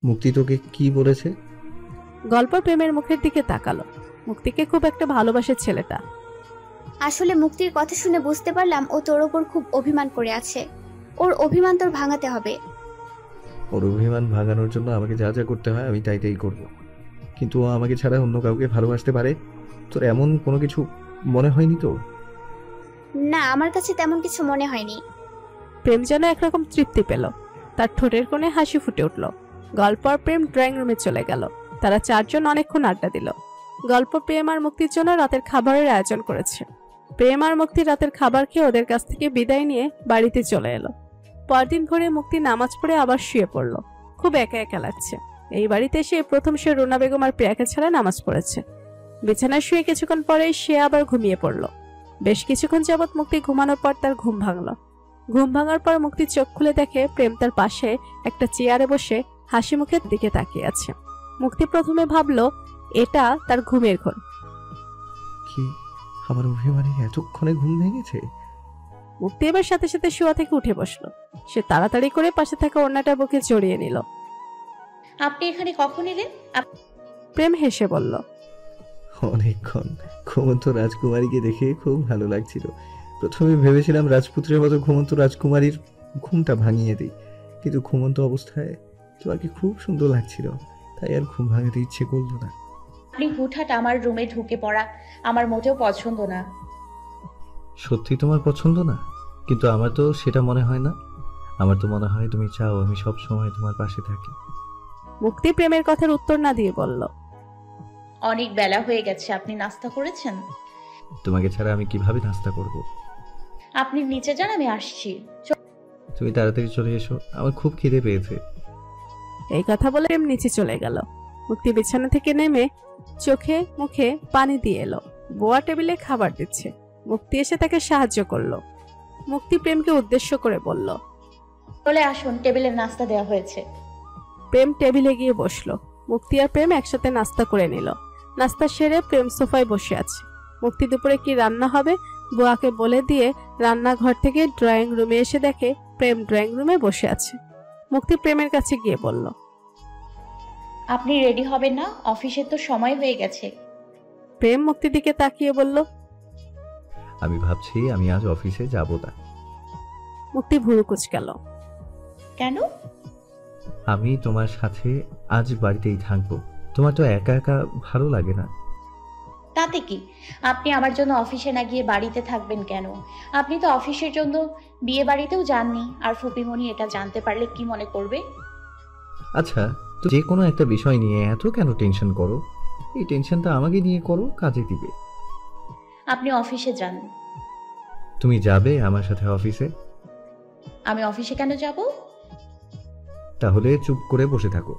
মুক্তি তোকে কি বলেছে? গল্প প্রেমের মুখের দিকে তাকালো। মুক্তিকে খুব একটা ভালোবাসে ছেলেটা। আসলে মুক্তির কথা শুনে বুঝতে পারলাম ও তোর ওপর খুব অভিমান করে আছে। ওর অভিমান তোর ভাঙাতে হবে। ওর অভিমান ভাঙানোর জন্য আমাকে যা যা করতে হয় আমি তাই তাই করব, কিন্তু ও আমাকে ছাড়া অন্য কাউকে ভালোবাসতে পারে? তোর এমন কোনো কিছু মনে হয়নি তো? না, আমার কাছে তেমন কিছু মনে হয়নি। প্রেম যেন একরকম তৃপ্তি পেল। তার ঠোঁটের কোণে হাসি ফুটে উঠল। গল্প আর প্রেম ড্রয়িং রুমে চলে গেল। তারা চারজন অনেকক্ষণ আড্ডা দিল। গল্প প্রেম আর মুক্তির জন্য রাতের খাবারের আয়োজন করেছে। প্রেম আর মুক্তি রাতের খাবার খেয়ে ওদের কাছ থেকে বিদায় নিয়ে বাড়িতে চলে এলো। পরদিন ভোরে মুক্তি নামাজ পড়ে আবার শুয়ে পড়ল। খুব একা একা লাগছে। এই বাড়িতে এসে প্রথম সে রুনা বেগম আর প্রিয়াকে ছাড়া নামাজ পড়েছে। বিছানায় শুয়ে কিছুক্ষণ পরেই সে আবার ঘুমিয়ে পড়ল। বেশ কিছুক্ষণ যাবৎ মুক্তি ঘুমানোর পর তার ঘুম ভাঙল। ঘুম ভাঙার পর মুক্তি চোখ খুলে দেখে প্রেম তার পাশে একটা চেয়ারে বসে হাসি মুখের দিকে তাকিয়ে আছে। মুক্তি প্রথমে ভাবল এটা তার ঘুমের ঘোর। কি আমার অভিমানে এতক্ষণে ঘুম ভেঙেছে? মুক্তি এবার সাথে সাথে শোয়া থেকে উঠে বসলো। সে তাড়াতাড়ি করে পাশে থাকা ওড়নাটা বুকে জড়িয়ে নিল। আপনি এখানে কখন এলেন? প্রেম হেসে বলল, অনেকক্ষণ। ঘুমন্ত রাজকুমারীকে দেখে খুব ভালো লাগছিল। প্রথমে ভেবেছিলাম রাজপুত্রের মতো ঘুমন্ত রাজকুমারীর ঘুমটা ভাঙিয়ে দিই, কিন্তু ঘুমন্ত অবস্থায় তোমাকে খুব সুন্দর লাগছিল, তাই আর ঘুম ভাঙাতে ইচ্ছে করলো না। আপনি হুটহাট আমার রুমে ঢুকে পড়া আমার মোটেও পছন্দ না। সত্যি তোমার পছন্দ না? কিন্তু আমার তো সেটা মনে হয় না। আমার তো মনে হয় তুমি চাও আমি সব সময় তোমার পাশে থাকি। মুক্তি প্রেমের কথার উত্তর না দিয়ে বলল, অনেক বেলা হয়ে গেছে, আপনি নাস্তা করেছেন? তোমাকে ছাড়া আমি কিভাবে নাস্তা করব? আপনি নিচে যান, আমি আসছি। তুমি তাড়াতাড়ি চলে এসো, আমার খুব খিদে পেয়েছে। এই কথা বলে প্রেম নিচে চলে গেল। মুক্তি বিছানা থেকে নেমে চোখে মুখে পানি দিয়ে এলো। বোয়া টেবিলে খাবার দিচ্ছে। মুক্তি এসে তাকে সাহায্য করলো। মুক্তি প্রেমকে উদ্দেশ্য করে বলল, চলে আসুন, টেবিলে নাস্তা দেওয়া হয়েছে। প্রেম টেবিলে গিয়ে বসলো। মুক্তি আর প্রেম একসাথে নাস্তা করে নিল। নাস্তা সেরে প্রেম সোফায় বসে আছে। মুক্তি দুপুরে কি রান্না হবে বুয়াকে বলে দিয়ে রান্নাঘর থেকে ড্রয়িং রুমে এসে দেখে প্রেম ড্রয়িং রুমে বসে আছে। মুক্তি প্রেমের কাছে গিয়ে বলল, আপনি রেডি হবেন না? অফিসের তো সময় হয়ে গেছে। প্রেম মুক্তির দিকে তাকিয়ে বলল, আমি ভাবছি আমি আজ অফিসে যাব না। মুক্তি ভুরু কুঁচকাল। কেন? আমি তোমার সাথে আজ বাড়িতেই থাকবো। তোমার তো একা একা ভালো লাগে না? তাতে কি? আপনি আমার জন্য অফিসে না গিয়ে বাড়িতে থাকবেন কেন? আপনি তো অফিসের জন্য বিয়ে বাড়িতেও যাননি। আর ফুপিমণি এটা জানতে পারলে কি মনে করবে? আচ্ছা, তো যে কোনো একটা বিষয় নিয়ে এত কেন টেনশন করো? এই টেনশনটা আমাকে নিয়ে করো, কাজে দিবে। আপনি অফিসে যান। তুমি যাবে আমার সাথে অফিসে? আমি অফিসে কেন যাব? তাহলে চুপ করে বসে থাকো।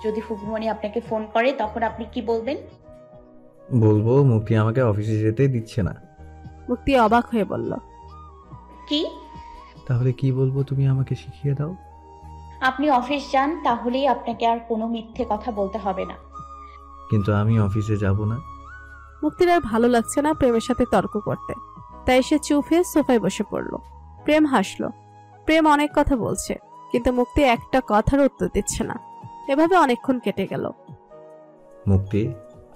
যদি ফুপিমণি আপনাকে ফোন করে তখন আপনি কি বলবেন? বলবো মুক্তি আমাকে অফিসে যেতে দিচ্ছে না। মুক্তি অবাক হয়ে বলল, কি? তাহলে কি বলবো তুমি আমাকে শিখিয়ে দাও। আপনি অফিস যান, তাহলেই আপনাকে আর কোনো মিথ্যে কথা বলতে হবে না। কিন্তু আমি অফিসে যাব না। মুক্তির আর ভালো লাগছে না প্রেমের সাথে তর্ক করতে, তাই সে চুপ হয়ে সোফায় বসে পড়ল। প্রেম হাসলো। প্রেম অনেক কথা বলছে, কিন্তু মুক্তি একটা কথার উত্তর দিচ্ছে না। এভাবে অনেকক্ষণ কেটে গেল। মুক্তি,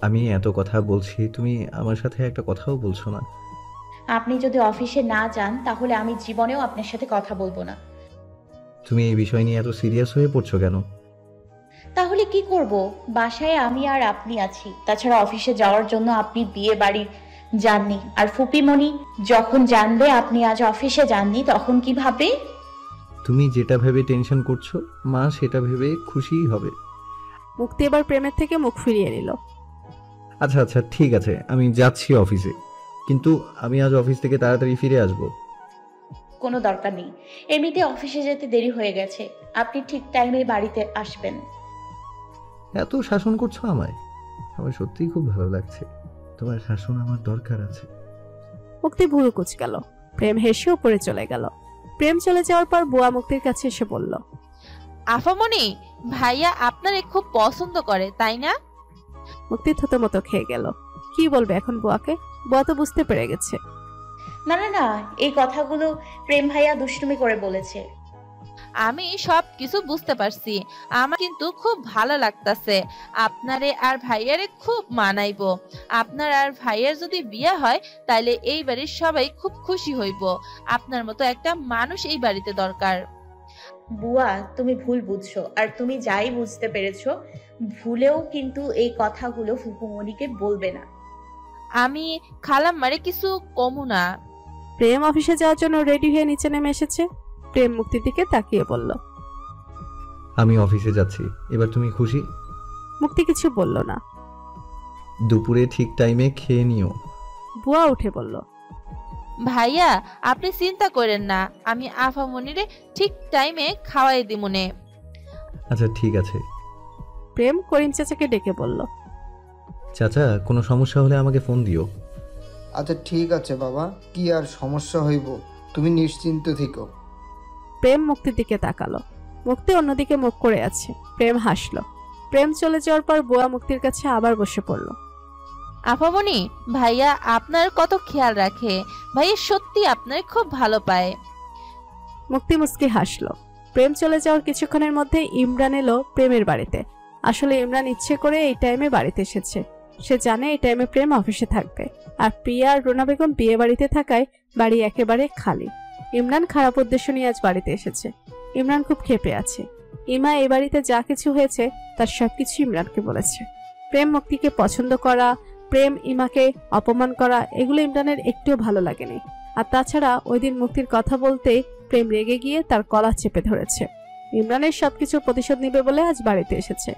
আমি এত কথা বলছি, তুমি আমার সাথে একটা কথাও বলছো না। আপনি যদি অফিসে না যান তাহলে আমি জীবনেও আপনার সাথে কথা বলবো না। তুমি এই বিষয় নিয়ে এত সিরিয়াস হয়ে পড়ছো কেন? তাহলে কি করব? বাসায় আমি আর আপনি আছি। তাছাড়া অফিসে যাওয়ার জন্য আপনি বিয়ে বাড়ি যাননি। আর ফুপিমণি যখন জানবে আপনি আজ অফিসে যাননি তখন কি ভাববে? তুমি যেটা ভেবে টেনশন করছো মা সেটা ভেবে খুশিই হবে। মুক্তি এবার প্রেমের থেকে মুখ ফিরিয়ে নিল। আচ্ছা আচ্ছা ঠিক আছে, আমি যাচ্ছি অফিসে, কিন্তু আমি আজ অফিস থেকে তাড়াতাড়ি ফিরে আসব। কোনো দরকার নেই, এমনিতে অফিসে যেতে দেরি হয়ে গেছে। আপনি ঠিক টাইমে বাড়িতে আসবেন। এত শাসন করছো আমায়, আমার সত্যিই খুব ভালো লাগছে। তোমার শাসন আমার দরকার আছে। মুক্তি ভুরু কুঁচকাল। প্রেম হেসে উপরে চলে গেল। প্রেম চলে যাওয়ার পর বুয়া মুক্তির কাছে এসে বলল, আফামনি, ভাইয়া আপনারে খুব পছন্দ করে তাই না? মুক্তি থতমতো খেয়ে গেল। কি বলবে এখন বুয়াকে? বুয়া তো বুঝতে পেরে গেছে। না না না, এই কথাগুলো প্রেম ভাইয়া দুষ্টুমি করে বলেছে। আমি সব কিছু বুঝতে পারছি। আমার কিন্তু খুব ভালো লাগতাছে। আপনারে আর ভাইয়ারে খুব মানাইবো। আপনার আর ভাইয়ার যদি বিয়ে হয় তাইলে এই বাড়ির সবাই খুব খুশি হইব। আপনার মতো একটা মানুষ এই বাড়িতে দরকার। বুয়া, তুমি ভুল বুঝছো। আর তুমি যাই বুঝতে পেরেছো, ভুলেও কিন্তু এই কথাগুলো ফুপুমণিকে বলবে না। আমি খালাম্মারে কিছু কমু না। প্রেম অফিসে যাওয়ার জন্য রেডি হয়ে নিচে নেমে এসেছে। প্রেম মুক্তির দিকে তাকিয়ে বলল, আমি অফিসে যাচ্ছি, এবার তুমি খুশি? মুক্তি কিছু বলল না। দুপুরে ঠিক টাইমে খেয়ে নিও। বুয়া উঠে বলল, ভাইয়া আপনি চিন্তা করেন না, আমি আফামনিরে ঠিক টাইমে খাওয়াই দিমুনে। আচ্ছা ঠিক আছে। প্রেম করিম চাচাকে ডেকে বলল, চাচা, কোনো সমস্যা হলে আমাকে ফোন দিও। আচ্ছা ঠিক আছে বাবা, কি আর সমস্যা হইব, তুমি নিশ্চিন্ত থেকো। প্রেম মুক্তির দিকে তাকালো। মুক্তি অন্যদিকে মুখ করে আছে। প্রেম হাসলো। প্রেম চলে যাওয়ার পর বুয়া মুক্তির কাছে আবার বসে পড়ল। আফামনি, ভাইয়া আপনার কত খেয়াল রাখে। ভাইয়া সত্যি আপনার খুব ভালো পায়। মুক্তি মুস্কি হাসলো। প্রেম চলে যাওয়ার কিছুক্ষণের মধ্যে ইমরান এলো প্রেমের বাড়িতে। আসলে ইমরান ইচ্ছে করে এই টাইমে বাড়িতে এসেছে। সে জানে এই টাইমে প্রেম অফিসে থাকবে, আর প্রিয়া আর রুনা বেগম বিয়ে বাড়িতে থাকায় বাড়ি একেবারে খালি। ইমরান খারাপ উদ্দেশ্য নিয়ে আজ বাড়িতে এসেছে। ইমরান খুব ক্ষেপে আছে। ইমা এই বাড়িতে যা কিছু হয়েছে তার সবকিছু ইমরানকে বলেছে। প্রেম মুক্তিকে পছন্দ করা, প্রেম ইমাকে অপমান করা, এগুলো ইমরানের একটুও ভালো লাগেনি। আর তাছাড়া ওই দিন মুক্তির কথা বলতেই প্রেম রেগে গিয়ে তার কলা চেপে ধরেছে। ইমরানের সবকিছু প্রতিশোধ নিবে বলে আজ বাড়িতে এসেছে।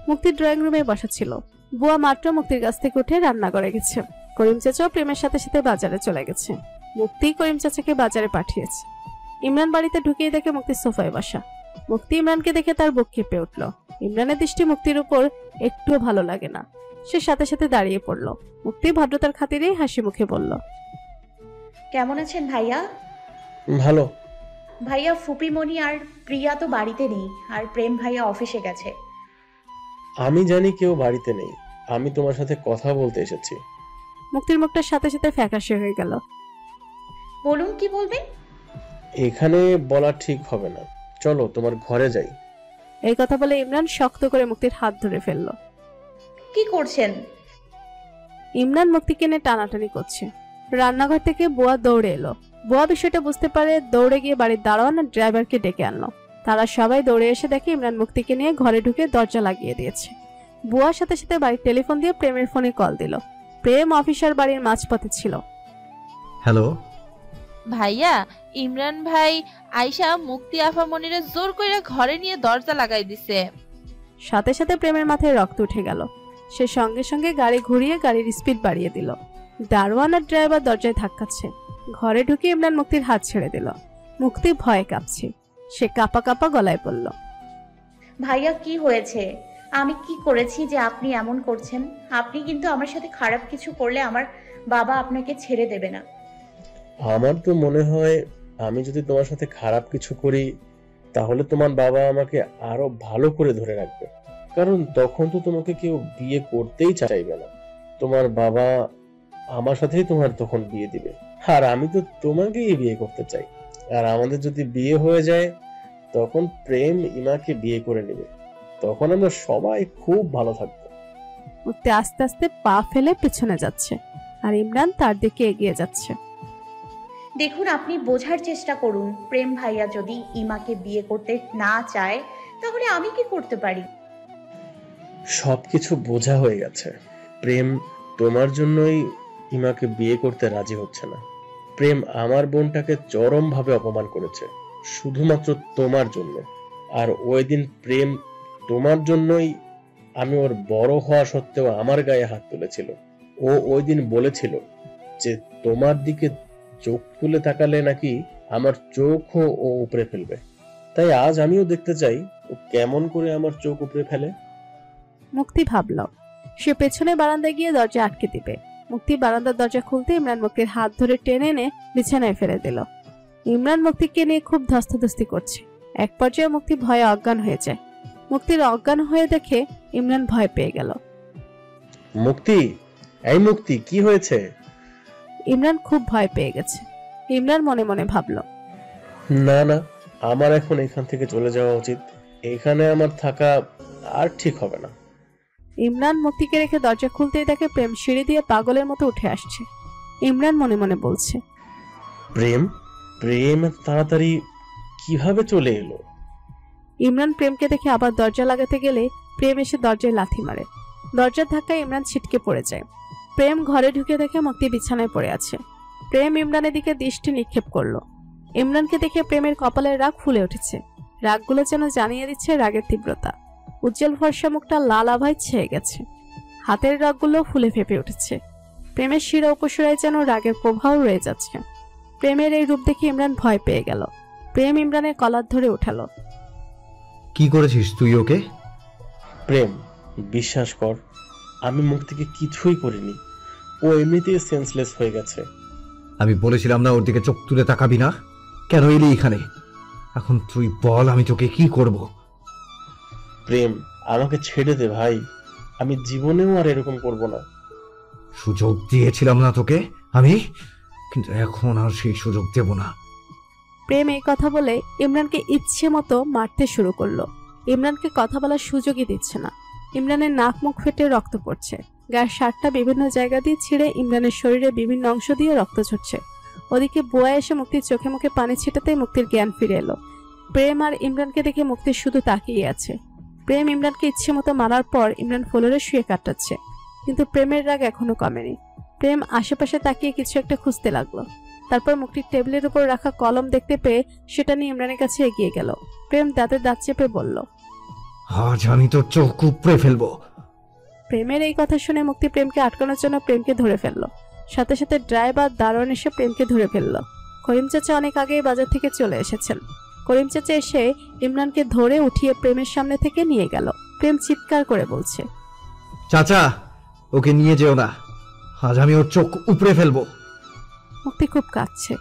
মুক্তির ড্রয়িং রুমে বসা ছিল। বুয়া মাত্র মুক্তির কাছ থেকে উঠে রান্নাঘরে গেছে। করিম চাচাও প্রেমের সাথে সাথে বাজারে চলে গেছে। মুক্তি করিম চাচাকে বাজারে পাঠিয়েছে। ইমরান বাড়িতে ঢুকিয়ে দেখে মুক্তি সোফায় বসা। মুক্তি ইমরানকে দেখে তার বুক কেঁপে উঠল। ইমরানের দৃষ্টি মুক্তির উপর একটুও ভালো লাগে না। সে সাথে সাথে দাঁড়িয়ে পড়ল। মুক্তি ভদ্রতার খাতিরে হাসি মুখে বলল, কেমন আছেন ভাইয়া? ভালো। ভাইয়া, ফুপিমণি আর প্রিয়া তো বাড়িতে নেই, আর প্রেম ভাইয়া অফিসে গেছে। আমি জানি কেউ বাড়িতে নেই, আমি তোমার সাথে কথা বলতে এসেছি। মুক্তির মুখটার সাথে সাথে ফ্যাকাশে হয়ে গেল। বলুন, কি বলবেন? এখানে বলা ঠিক হবে না, চলো তোমার ঘরে যাই। এই কথা বলে ইমরান শক্ত করে মুক্তির হাত ধরে ফেলল। কি করছেন? ইমরান মুক্তিকে নিয়ে টানাটানি করছে। রান্নাঘর থেকে বুয়া দৌড়ে এলো। বুয়া বিষয়টা বুঝতে পারে, দৌড়ে গিয়ে বাড়ির দারোয়ান আর ড্রাইভারকে ডেকে আনলো। তারা সবাই দৌড়ে এসে দেখে ইমরান মুক্তিকে নিয়ে ঘরে ঢুকে দরজা লাগিয়ে দিয়েছে। বুয়ার সাথে সাথে বাড়ির টেলিফোন দিয়ে প্রেমের ফোনে কল দিল। প্রেম অফিসার বাড়ির মাঝপথে ছিল। হ্যালো ভাইয়া, ইমরান ভাই আয়শা মুক্তি আফামনিরে জোর করে ঘরে নিয়ে দরজা লাগাই দিছে। সাথে সাথে প্রেমের মাথায় রক্ত উঠে গেল। সে সঙ্গে সঙ্গে গাড়ি ঘুরিয়ে গাড়ির স্পিড বাড়িয়ে দিল। দারোয়ান আর ড্রাইভার দরজায় ধাক্কাচ্ছে। ঘরে ঢুকে ইমরান মুক্তির হাত ছেড়ে দিল। মুক্তি ভয়ে কাঁপছে। সে কাঁপা কাঁপা গলায় বলল, ভাইয়া, কি হয়েছে? আমি কি করেছি যে আপনি এমন করছেন? আপনি কিন্তু আমার সাথে খারাপ কিছু করলে আমার বাবা আপনাকে ছেড়ে দেবে না। আমার তো মনে হয় আমি যদি তোমার সাথে খারাপ কিছু করি তাহলে তোমার বাবা আমাকে আরো ভালো করে ধরে রাখবে, কারণ তখন তো তোমাকে কেউ বিয়ে করতেই চাইবে না। তোমার বাবা আমার সাথেই তোমার তখন বিয়ে দিবে, আর আমি তো তোমাকেই বিয়ে করতে চাই। আর আমাদের যদি বিয়ে হয়ে যায় তখন প্রেম ইমাকে বিয়ে করে নেবে, তখন আমরা সবাই খুব ভালো থাকবো। মুক্তি আস্তে আস্তে পা ফেলে পেছনে যাচ্ছে, আর ইমরান তার দিকে এগিয়ে যাচ্ছে। দেখুন, আপনি বোঝার চেষ্টা করুন। প্রেম ভাইয়া যদি ইমাকে বিয়ে করতে না চায় তাহলে আমি কি করতে পারি? সবকিছু বোঝা হয়ে গেছে। প্রেম তোমার জন্যই ইমাকে বিয়ে করতে রাজি হচ্ছে না। প্রেম আমার বোনটাকে চরম ভাবে অপমান করেছে শুধুমাত্র তোমার জন্য। আর ওই দিন প্রেম তোমার জন্যই, আমি ওর বড় হওয়া সত্ত্বেও আমার গায়ে হাত তুলেছিল। ও ওই দিন বলেছিল যে তোমার দিকে চোখ তুলে তাকালে নাকি আমার চোখও ও উপড়ে ফেলবে। তাই আজ আমিও দেখতে চাই ও কেমন করে আমার চোখ উপড়ে ফেলে। মুক্তি ভাবল সে পেছনে বারান্দায় গিয়ে দরজা আটকে দিবে। মুক্তি বারান্দার দরজা খুলতে ইমরান মুক্তির হাত ধরে টেনে এনে বিছানায় ফেলে দিল। ইমরান মুক্তিকে নিয়ে খুব ধস্তাধস্তি করছে। এক পর্যায়ে মুক্তি ভয়ে অজ্ঞান হয়ে যায়। মুক্তির অজ্ঞান হয়ে দেখে ইমরান ভয় পেয়ে গেল। মুক্তি, এই মুক্তি, কি হয়েছে? ইমরান খুব ভয় পেয়ে গেছে। ইমরান মনে মনে ভাবল, না না, আমার এখন এখান থেকে চলে যাওয়া উচিত। এখানে আমার থাকা আর ঠিক হবে না। ইমরান মুক্তিকে রেখে দরজা খুলতেই দেখে প্রেম সিঁড়ি দিয়ে পাগলের মতো উঠে আসছে। ইমরান মনে মনে বলছে, প্রেম প্রেম এত তাড়াতাড়ি কিভাবে চলে এলো? ইমরান প্রেমকে দেখে আবার দরজা লাগাতে গেলে প্রেম এসে দরজায় লাথি মারে। দরজার ধাক্কায় ইমরান ছিটকে পড়ে যায়। প্রেম ঘরে ঢুকে দেখে মুক্তি বিছানায় পড়ে আছে। প্রেম ইমরানের দিকে দৃষ্টি নিক্ষেপ করলো। ইমরানকে দেখে প্রেমের কপালের রাগ ফুলে উঠেছে। রাগগুলো যেন জানিয়ে দিচ্ছে রাগের তীব্রতা। উজ্জ্বল ফর্সা মুখটা লাল আভায় ছেয়ে গেছে। হাতের রাগগুলো ফুলে ফেপে উঠেছে। প্রেমের শিরা উপশিরায় যেন রাগের প্রভাব রয়ে যাচ্ছে। প্রেমের এই রূপ দেখে ইমরান ভয় পেয়ে গেল। প্রেম ইমরানের কলার ধরে উঠালো। কি করেছিস তুই ওকে? প্রেম, বিশ্বাস কর, আমি মুক্তিকে কিছুই করিনি। ও এমনিতেই সেন্সলেস হয়ে গেছে। আমি বলেছিলাম না ওর দিকে চোখ তুলে তাকাবি না? কেন এলি এখানে? এখন তুই বল আমি তোকে কি করব? প্রেম, আমাকে ছেড়ে দে ভাই। আমি জীবনেও আর এরকম করব না। সুযোগ দিয়েছিলাম না তোকে আমি, কিন্তু এখন আর সেই সুযোগ দেব না। প্রেম এই কথা বলে ইমরানকে ইচ্ছে মতো মারতে শুরু করলো। ইমরানকে কথা বলার সুযোগই দিচ্ছে না। ইমরানের নাক মুখ ফেটে রক্ত পড়ছে। গায়ের শার্টটা বিভিন্ন জায়গা দিয়ে ছিঁড়ে ইমরানের শরীরে বিভিন্ন অংশ দিয়ে রক্ত ঝরছে। ওদিকে বুয়া এসে মুক্তির চোখে মুখে পানি ছিটাতেই মুক্তির জ্ঞান ফিরে এলো। প্রেম আর ইমরানকে দেখে মুক্তির শুধু তাকিয়ে আছে। প্রেম ইমরানকে ইচ্ছে মতো মারার পর ইমরান ফ্লোরে শুয়ে কাটাচ্ছে, কিন্তু প্রেমের রাগ এখনো কমেনি। প্রেম আশেপাশে তাকিয়ে কিছু একটা খুঁজতে লাগলো। তারপর মুক্তির টেবিলের উপর রাখা কলম দেখতে পেয়ে সেটা নিয়ে ইমরানের কাছে এগিয়ে গেল। প্রেম দাঁতে দাঁত চেপে বলল, আজ আমি তোর চোখ উপড়ে ফেলবো। প্রেমের এই কথা শুনে মুক্তি প্রেমকে আটকানোর জন্য প্রেমকে ধরে ফেললো। সাথে সাথে ড্রাইভার দারোয়ান এসে প্রেমকে ধরে ফেললো। করিম চাচা অনেক আগেই বাজার থেকে চলে এসেছেন। করিম চাচা এসে ইমরানকে ধরে উঠিয়ে প্রেমের সামনে থেকে নিয়ে গেল। প্রেম চিৎকার করে বলছে, চাচা, ওকে নিয়ে যেও না, আজ আমি ওর চোখ উপড়ে ফেলবো। মুক্তি খুব কাঁদছে।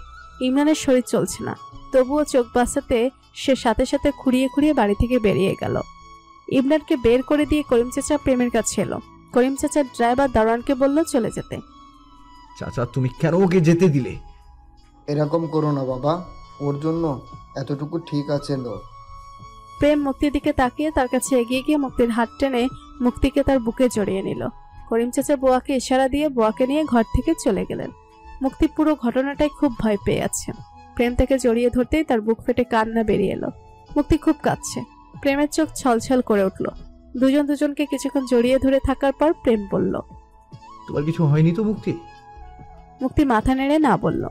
ইমরানের শরীর চলছে না, তবুও চোখ বাঁচাতে সে সাথে সাথে খুঁড়িয়ে খুঁড়িয়ে বাড়ি থেকে বেরিয়ে গেল। ইমরানকে বের করে দিয়ে করিম চাচা প্রেমের কাছে এলো। করিম চাচা ড্রাইভার দারোয়ানকে বলল চলে যেতে। চাচা, তুমি কেন ওকে যেতে দিলে? এরকম করো না বাবা, ওর জন্য এতটুকু ঠিক আছে লো। প্রেম মুক্তির দিকে তাকিয়ে তার কাছে এগিয়ে গিয়ে মুক্তির হাত টেনে মুক্তিকে তার বুকে জড়িয়ে নিল। করিম চাচা বুয়াকে ইশারা দিয়ে বুয়াকে নিয়ে ঘর থেকে চলে গেলেন। মুক্তি পুরো ঘটনাটাই খুব ভয় পেয়ে আছে। প্রেম তাকে জড়িয়ে ধরতেই তার বুক ফেটে কান্না বেরিয়ে এলো। মুক্তি খুব কাঁদছে। প্রেমের চোখ ছলছল করে উঠল। দুজন দুজনকে কিছুক্ষণ জড়িয়ে ধরে থাকার পর প্রেম বলল, তোমার কিছু হয়নি তো মুক্তি? মুক্তি মাথা নেড়ে না বলল।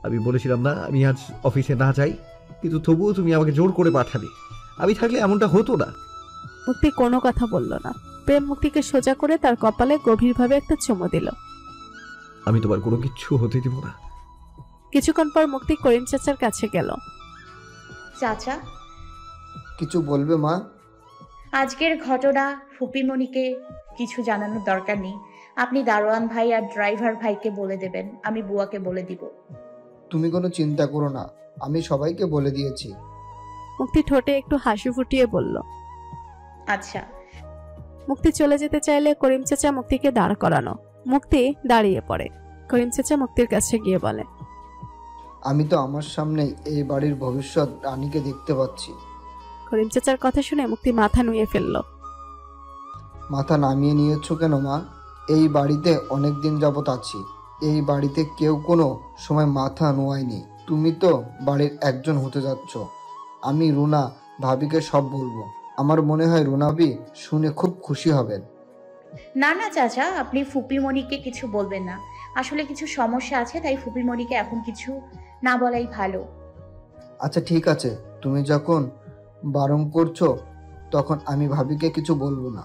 আমি বলেছিলাম না আমি আজ অফিসে না যাই, কিন্তু তবুও তুমি আমাকে জোর করে পাঠালে। আমি থাকলে এমনটা হতো না। মুক্তি কোনো কথা বলল না। প্রেম মুক্তিকে সোজা করে তার কপালে গভীরভাবে একটা চুমু দিল। আমি তোমার কোনো কিচ্ছু হতে দিব না। কিছুক্ষণ পর মুক্তি করিম চাচার কাছে গেল। চাচা, কিছু বলবে মা? আজকের ঘটনা ফুপিমণিকে কিছু জানানোর দরকার নেই। আপনি দারোয়ান ভাই আর ড্রাইভার ভাইকে বলে দেবেন, আমি বুয়াকে বলে দিব। তুমি কোনো চিন্তা করো না, আমি সবাইকে বলে দিয়েছি। মুক্তি ঠোঁটে একটু হাসি ফুটিয়ে বলল। আচ্ছা। মুক্তি চলে যেতে চাইলে করিম চাচা মুক্তিকে দাঁড় করানো। মুক্তি দাঁড়িয়ে পড়ে। করিম চাচা মুক্তির কাছে গিয়ে বলে, আমি তো আমার সামনেই এই বাড়ির ভবিষ্যৎ রানীকে দেখতে পাচ্ছি। করিম চাচার কথা শুনে মুক্তি মাথা নুয়ে ফেলল। মাথা নামিয়ে নিয়েছো কেন মা? এই বাড়িতে অনেক দিন যাবত আছি, এই বাড়িতে কেউ কোনো সময় মাথা নোয়ায়নি। তুমি তো বাড়ির একজন হতে যাচ্ছ। আমি রুনা ভাবিকে সব বলবো। আমার মনে হয় রুনা ভাবি শুনে খুব খুশি হবেন। না না চাচা, আপনি ফুপিমণিকে কিছু বলবেন না। আসলে কিছু সমস্যা আছে, তাই ফুপিমণিকে এখন কিছু না বলাই ভালো। আচ্ছা ঠিক আছে, তুমি যখন বারণ করছো তখন আমি ভাবিকে কিছু বলবো না।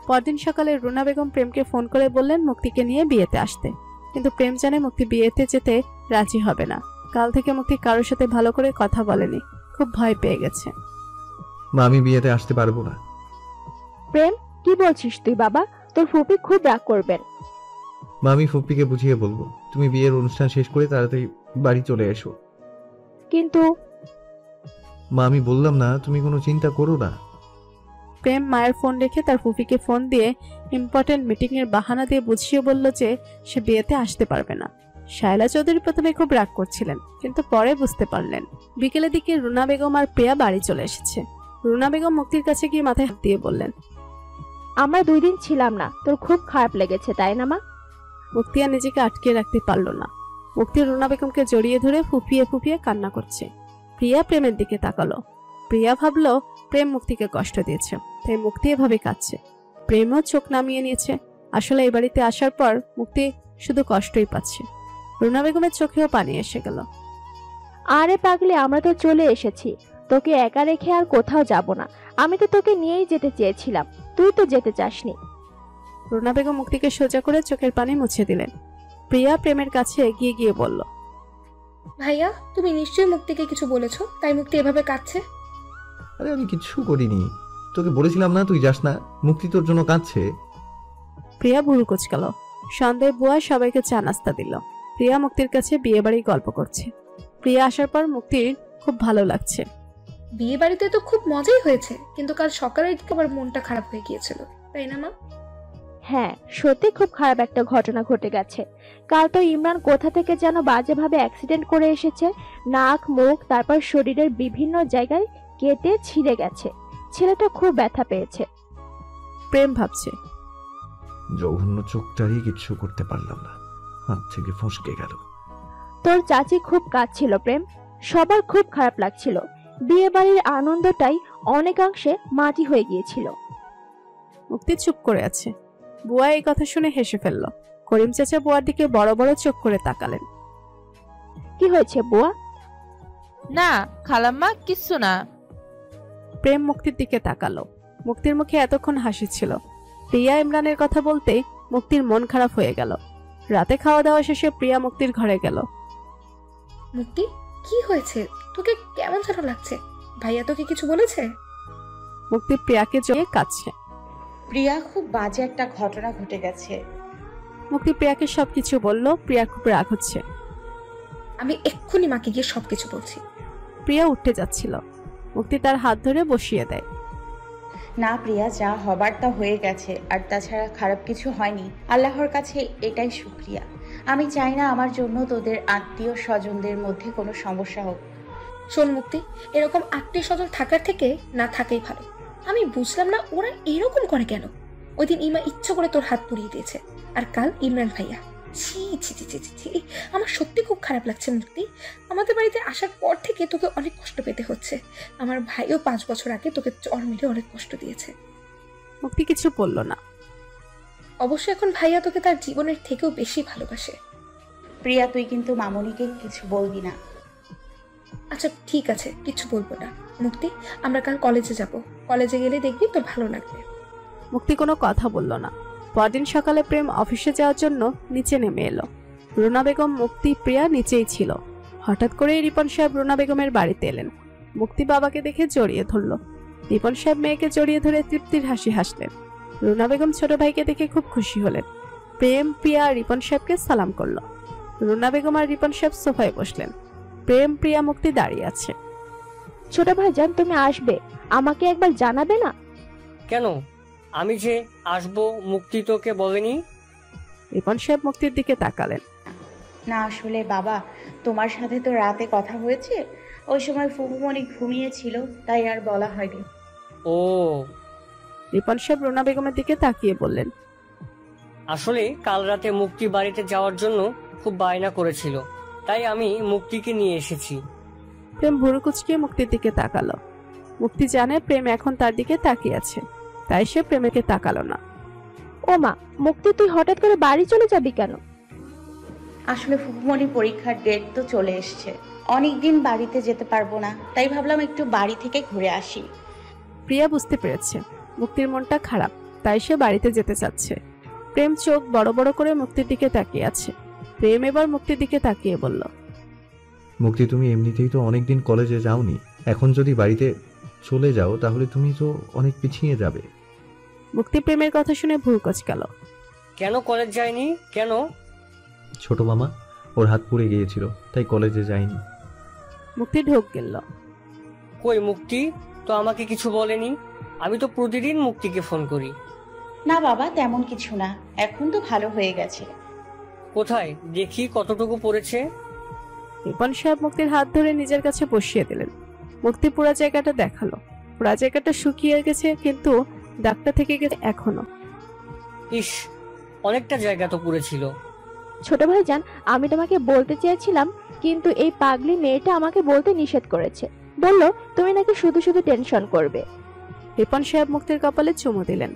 পরদিন সকালে রুনা বেগম প্রেমকে ফোন করে বললেন মুক্তিকে নিয়ে বিয়েতে আসতে, কিন্তু প্রেম জানে মুক্তি বিয়েতে যেতে রাজি হবে না। কাল থেকে মুক্তি কারোর সাথে ভালো করে কথা বলেনি, খুব ভয় পেয়ে গেছে। মা, আমি বিয়েতে আসতে পারবো না। প্রেম, কি বলছিস তুই বাবা? তোর ফুপি খুব রাগ করবেন। মা, আমি ফুপ্পিকে বুঝিয়ে বলবো তুমি বিয়ের অনুষ্ঠান শেষ করে তাড়াতাড়ি বাড়ি চলে এসো। কিন্তু মা, আমি বললাম না তুমি কোনো চিন্তা করো না। প্রেম মায়ের ফোন রেখে তার ফুফিকে ফোন দিয়ে ইম্পর্টেন্ট মিটিং এর বাহানা দিয়ে বুঝিয়ে বলল যে সে বিয়েতে আসতে পারবে না। শায়লা চৌধুরী প্রথমে খুব রাগ করছিলেন, কিন্তু পরে বুঝতে পারলেন। বিকেলের দিকে রুনা বেগম আর প্রিয়া বাড়ি চলে এসেছে। রুনা বেগম মুক্তির কাছে গিয়ে মাথায় হাত দিয়ে বললেন, আমরা 2 দিন ছিলাম না, তোর খুব খারাপ লেগেছে তাই না মা? মুক্তি আর নিজেকে আটকে রাখতে পারল না। মুক্তি রুনা বেগমকে জড়িয়ে ধরে ফুপিয়ে ফুপিয়ে কান্না করছে। প্রিয়া প্রেমের দিকে তাকালো। প্রিয়া ভাবলো প্রেম মুক্তিকে কষ্ট দিয়েছে, তাই মুক্তি এভাবে কাঁদছে। প্রেমও চোখ নামিয়ে নিয়েছে। আসলে এই বাড়িতে আসার পর মুক্তি শুধু কষ্টই পাচ্ছে। রুনা বেগমের চোখেও পানি এসে গেল। আরে পাগলি, আমরা তো চলে এসেছি, তোকে একা রেখে আর কোথাও যাব না। আমি তো তোকে নিয়েই যেতে চেয়েছিলাম, তুই তো যেতে চাসনি। রুনা বেগম মুক্তিকে সোজা করে চোখের পানি মুছে দিলেন। প্রিয়া প্রেমের কাছে এগিয়ে গিয়ে বলল, ভাইয়া, তুমি নিশ্চয়ই মুক্তিকে কিছু বলেছো, তাই মুক্তি এভাবে কাঁদছে। আরে আমি কিচ্ছু করিনি, তোকে বলেছিলাম না তুই যাস না, মুক্তি তোর জন্য কাঁদছে। প্রিয়া ভুরু কুচকাল। সন্ধ্যায় বুয়া সবাইকে চা নাস্তা দিল। প্রিয়া মুক্তির কাছে বিয়ে বাড়ি গল্প করছে। প্রিয়া আসার পর মুক্তির খুব ভালো লাগছে। বিয়ে বাড়িতে তো খুব মজাই হয়েছে, কিন্তু কাল সকালে আবার মনটা খারাপ হয়ে গিয়েছিল, তাই না মা? হ্যাঁ, সত্যি খুব খারাপ একটা ঘটনা ঘটে গেছে। কাল তো ইমরান কোথা থেকে যেন বাজেভাবে অ্যাক্সিডেন্ট করে এসেছে। নাক, মুখ, তারপর শরীরের বিভিন্ন জায়গায় কেটে ছিঁড়ে গেছে। ছেলেটা খুব ব্যথা পেয়েছে। প্রেম ভাবছে, জঘন্য চোখটারই কিচ্ছু করতে পারলাম না, হাত থেকে ফসকে গেল। তোর চাচি খুব কাঁদছিল প্রেম, সবার খুব খারাপ লাগছিল। বিয়ে বাড়ির আনন্দটাই অনেকাংশে মাটি হয়ে গিয়েছিল। মুক্তি চুপ করে আছে। বুয়া এই কথা শুনে হেসে ফেলল। করিম চাচা বুয়ার দিকে বড় বড় চোখ করে তাকালেন। কি হয়েছে বুয়া? না খালাম্মা, কিচ্ছু না। প্রেম মুক্তির দিকে তাকালো। মুক্তির মুখে এতক্ষণ হাসি ছিল। প্রিয়া ইমরানের কথা বলতে মুক্তির মন খারাপ হয়ে গেল। রাতে খাওয়া দাওয়া শেষে প্রিয়া মুক্তির ঘরে গেল। মুক্তি, কি হয়েছে? তোকে কেমন যেন লাগছে। ভাইয়া তোকে কিছু বলেছে? মুক্তি প্রিয়াকে জড়িয়ে কাঁদছে। প্রিয়া, খুব বাজে একটা ঘটনা ঘটে গেছে। মুক্তি প্রিয়াকে সবকিছু বলল। প্রিয়া খুব রাগ হচ্ছে। আমি এক্ষুনি মাকে গিয়ে সবকিছু বলছি। প্রিয়া উঠতে যাচ্ছিল। মুক্তি তার হাত ধরে বসিয়ে দেয়। না প্রিয়া, যা হবার তা হয়ে গেছে, আর তাছাড়া খারাপ কিছু হয়নি। আল্লাহর কাছে এটাই শুকরিয়া। আমি চাই না আমার জন্য তোদের আত্মীয় স্বজনদের মধ্যে কোনো সমস্যা হোক। শোন মুক্তি, এরকম আত্মীয় স্বজন থাকার থেকে না থাকাই ভালো। আমি বুঝলাম না ওরা এরকম করে কেন। ওই দিন ইমা ইচ্ছা করে তোর হাত পুড়িয়ে দিয়েছে, আর কাল ইমরান ভাইয়া। ছি ছি ছি ছি ছি, আমার সত্যি খুব খারাপ লাগছে মুক্তি। আমাদের বাড়িতে আসার পর থেকে তোকে অনেক কষ্ট পেতে হচ্ছে। আমার ভাইও 5 বছর আগে তোকে চড় মেরে অনেক কষ্ট দিয়েছে। মুক্তি কিছু বলল না। অবশ্য এখন ভাইয়া তোকে তার জীবনের থেকেও বেশি ভালোবাসে। প্রিয়া, তুই কিন্তু মামনিকে কিছু বলবি না। আচ্ছা ঠিক আছে, কিছু বলবো না। মুক্তি, আমরা কাল কলেজে যাব। কলেজে গেলে দেখবি তোর ভালো লাগবে। মুক্তি কোনো কথা বলল না। পরদিন সকালে প্রেম অফিসে যাওয়ার জন্য নিচে নেমে এলো। রুনা বেগম, মুক্তি, প্রিয়া নিচেই ছিল। হঠাৎ করে রিপন সাহেব রুনা বেগমের বাড়িতে এলেন। মুক্তি বাবাকে দেখে জড়িয়ে ধরল। রিপন সাহেব মেয়েকে জড়িয়ে ধরে তৃপ্তির হাসি হাসলেন। রুনা বেগম ছোট ভাইকে দেখে খুব খুশি হলেন। প্রেম, প্রিয়া রিপন সাহেবকে সালাম করল। রুনা বেগম আর রিপন সাহেব সোফায় বসলেন। প্রেম, প্রিয়া, মুক্তি দাঁড়িয়ে আছে। ছোট ভাইজান, তুমি আসবে, আমাকে একবার জানাবে না? কেন? আমি যে আসবো মুক্তি তোকে বলেনি? রিপন সাহেব মুক্তির দিকে তাকালেন। না আসলে বাবা, তোমার সাথে তো রাতে কথা হয়েছে। ওই সময় ফুপুমণি ঘুমিয়েছিল, তাই আর বলা হয়নি। ও। রিপন সাহেব রুনা বেগমের দিকে তাকিয়ে বললেন, আসলে কাল রাতে মুক্তি বাড়িতে যাওয়ার জন্য খুব বায়না করেছিল, তাই আমি মুক্তিকে নিয়ে এসেছি। প্রেম ভুরু কুচকিয়ে মুক্তির দিকে তাকালো। মুক্তি জানে প্রেম এখন তার দিকে তাকিয়ে আছে, তাই সে প্রেমেকে তাকালো না। ও মা, মুক্তি তুই হঠাৎ করে বাড়ি চলে যাবি কেন? আসলে ফুপুমণি পরীক্ষার ডেট তো চলে এসছে, অনেকদিন বাড়িতে যেতে পারবো না, তাই ভাবলাম একটু বাড়ি থেকে ঘুরে আসি। প্রিয়া বুঝতে পেরেছে মুক্তির মনটা খারাপ, তাই সে বাড়িতে যেতে চাচ্ছে। প্রেম চোখ বড় বড় করে মুক্তির দিকে তাকিয়ে আছে। প্রেম এবার মুক্তির দিকে তাকিয়ে বলল, মুক্তি, তুমি এমনিতেই তো অনেকদিন কলেজে যাওনি, এখন যদি বাড়িতে চলে যাও তাহলে তুমি তো অনেক পিছিয়ে যাবে। মুক্তি প্রেমের কথা শুনে ভুরু কুচকাল। কেন কলেজ যায়নি? কেন? ছোট মামা, ওর হাত পুড়ে গিয়েছিল, তাই কলেজে যায়নি। মুক্তি ঢোক গেল। কই মুক্তি তো আমাকে কিছু বলেনি? আমি তো প্রতিদিন মুক্তিকে ফোন করি। না বাবা, তেমন কিছু না, এখন তো ভালো হয়ে গেছে। কোথায় দেখি কতটুকু পড়েছে। রিপন সাহেব মুক্তির হাত ধরে নিজের কাছে বসিয়ে দিলেন। মুক্তি পুরা জায়গাটা দেখালো। পুরা জায়গাটা শুকিয়ে গেছে, কিন্তু দাগটা থেকে গেছে এখনো। ইস, অনেকটা জায়গা তো পুড়েছিল। ছোট ভাইজান, আমি তোমাকে বলতে চেয়েছিলাম, কিন্তু এই পাগলি মেয়েটা আমাকে বলতে নিষেধ করেছে। বলল তুমি নাকি শুধু শুধু টেনশন করবে। রিপন সাহেব মুক্তির কপালে চুমু দিলেন।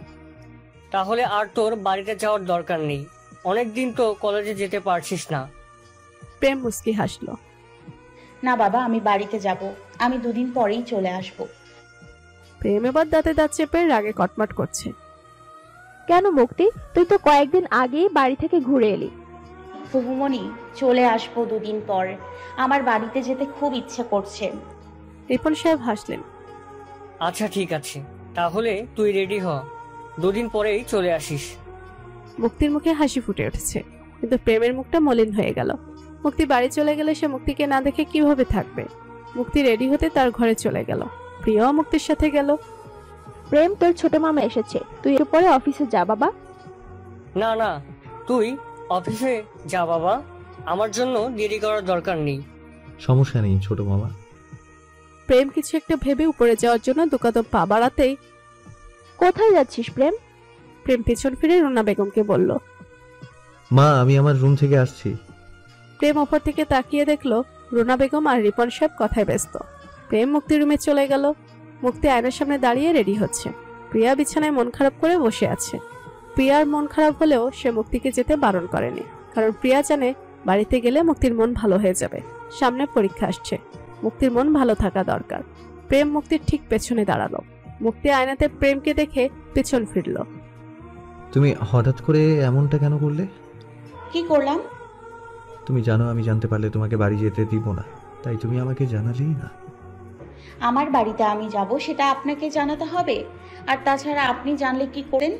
তাহলে আর তোর বাড়িতে যাওয়ার দরকার নেই, অনেকদিন তো কলেজে যেতে পারছিস না। প্রেম মুস্কি হাসলো। না বাবা, আমি বাড়িতে যাব, আমি 2 দিন পরেই চলে আসব। প্রেম এবার দাঁতে দাঁত চেপে রাগে কটমট করছে। কেন মুক্তি, তুই তো কয়েকদিন আগেই বাড়ি থেকে ঘুরে এলি। ফুফুমণি, চলে আসবো 2 দিন পর, আমার বাড়িতে যেতে খুব ইচ্ছে করছে। রিপন সাহেব হাসলেন। আচ্ছা ঠিক আছে, তাহলে তুই রেডি হ, 2 দিন পরেই চলে আসিস। মুক্তির মুখে হাসি ফুটে উঠেছে, কিন্তু প্রেমের মুখটা মলিন হয়ে গেল। মুক্তি বাড়ি চলে গেলে সে মুক্তিকে না দেখে কিভাবে থাকবে। মুক্তি রেডি হতে তার ঘরে চলে গেল। প্রিয়াও মুক্তির সাথে গেল। প্রেম, তোর ছোট মামা এসেছে, তুই একটু পরে অফিসে যা বাবা। না না, তুই অফিসে যা বাবা, আমার জন্য দেরি করার দরকার নেই। সমস্যা নেই ছোট মামা। প্রেম কিছু একটা ভেবে উপরে যাওয়ার জন্য দুকদম পা বাড়াতেই, কোথায় যাচ্ছিস প্রেম? প্রেম পেছন ফিরে রুনা বেগমকে বলল। মা, আমি আমার রুম থেকে আসছি। প্রেম ওপর থেকে তাকিয়ে দেখলো রুনা বেগম আর রিপন সাহেব কথায় ব্যস্ত। প্রেম মুক্তির রুমে চলে গেল। মুক্তি আয়নার সামনে দাঁড়িয়ে রেডি হচ্ছে। প্রিয়া বিছানায় মন খারাপ করে বসে আছে। প্রিয়ার মন খারাপ হলেও সে মুক্তিকে যেতে বারণ করেনি, কারণ প্রিয়া জানে বাড়িতে গেলে মুক্তির মন ভালো হয়ে যাবে। সামনে পরীক্ষা আসছে, মুক্তির মন ভালো থাকা দরকার। প্রেম মুক্তির ঠিক পেছনে দাঁড়ালো। মুক্তি আয়নাতে প্রেমকে দেখে পেছন ফিরল। তুমি হঠাৎ করে এমনটা কেন করলে? কি করলাম? তুমি জানো আমি জানতে পারলে তোমাকে বাড়ি যেতে দিব না, তাই তুমি আমাকে জানালেই না। আমার বাড়িতে আমি যাব সেটা আপনাকে জানাতে হবে, আর তাছাড়া আপনি জানলে কি করেন?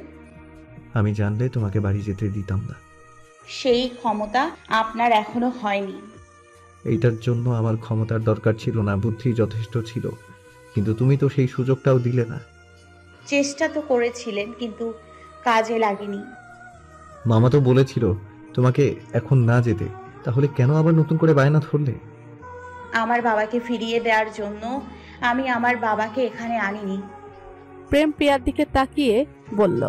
আমি জানলে তোমাকে বাড়ি যেতে দিতাম না। সেই ক্ষমতা আপনার এখনো হয়নি। এইটার জন্য আমার ক্ষমতার দরকার ছিল না, বুদ্ধি যথেষ্ট ছিল, কিন্তু তুমি তো সেই সুযোগটাও দিলে না। চেষ্টা তো করেছিলেন, কিন্তু কাজে লাগেনি। মামা তো বলেছিল তোমাকে এখন না যেতে, তাহলে কেন আবার নতুন করে বায়না ধরলে? আমার বাবাকে ফিরিয়ে দেওয়ার জন্য আমি আমার বাবাকে এখানে আনিনি। প্রেম প্রিয়ার দিকে তাকিয়ে বলল।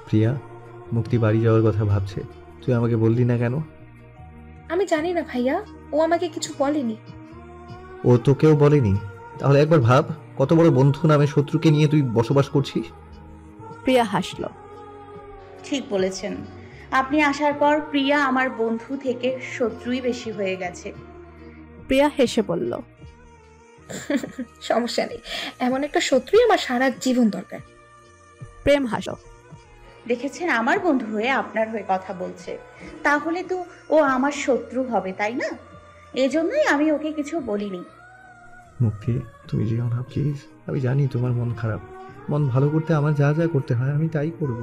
প্রিয়া, মুক্তি বাড়ি যাওয়ার কথা ভাবছে, তুই আমাকে বললি না কেন? আমি জানি না ভাইয়া, ও আমাকে কিছু বলেনি। ও তোকেও বলেনি? তাহলে একবার ভাব, কত বড় বন্ধু নামে শত্রুকে নিয়ে তুই বসবাস করছিস। প্রিয়া হাসল। ঠিক বলেছেন, আপনি আসার পর প্রিয়া আমার বন্ধু থেকে শত্রুই বেশি হয়ে গেছে। প্রিয়া হেসে বলল। সমস্যা নেই, এমন একটা শত্রুই আমার সারা জীবন দরকার। প্রেম হাসল। দেখেছেন, আমার বন্ধু হয়ে আপনার হয়ে কথা বলছে, তাহলে তো ও আমার শত্রু হবে, তাই না? এজন্যই আমি ওকে কিছু বলিনি। মুক্তি, তুমি যেও না প্লিজ। আমি জানি তোমার মন খারাপ, মন ভালো করতে আমার যা যা করতে হয় আমি তাই করব।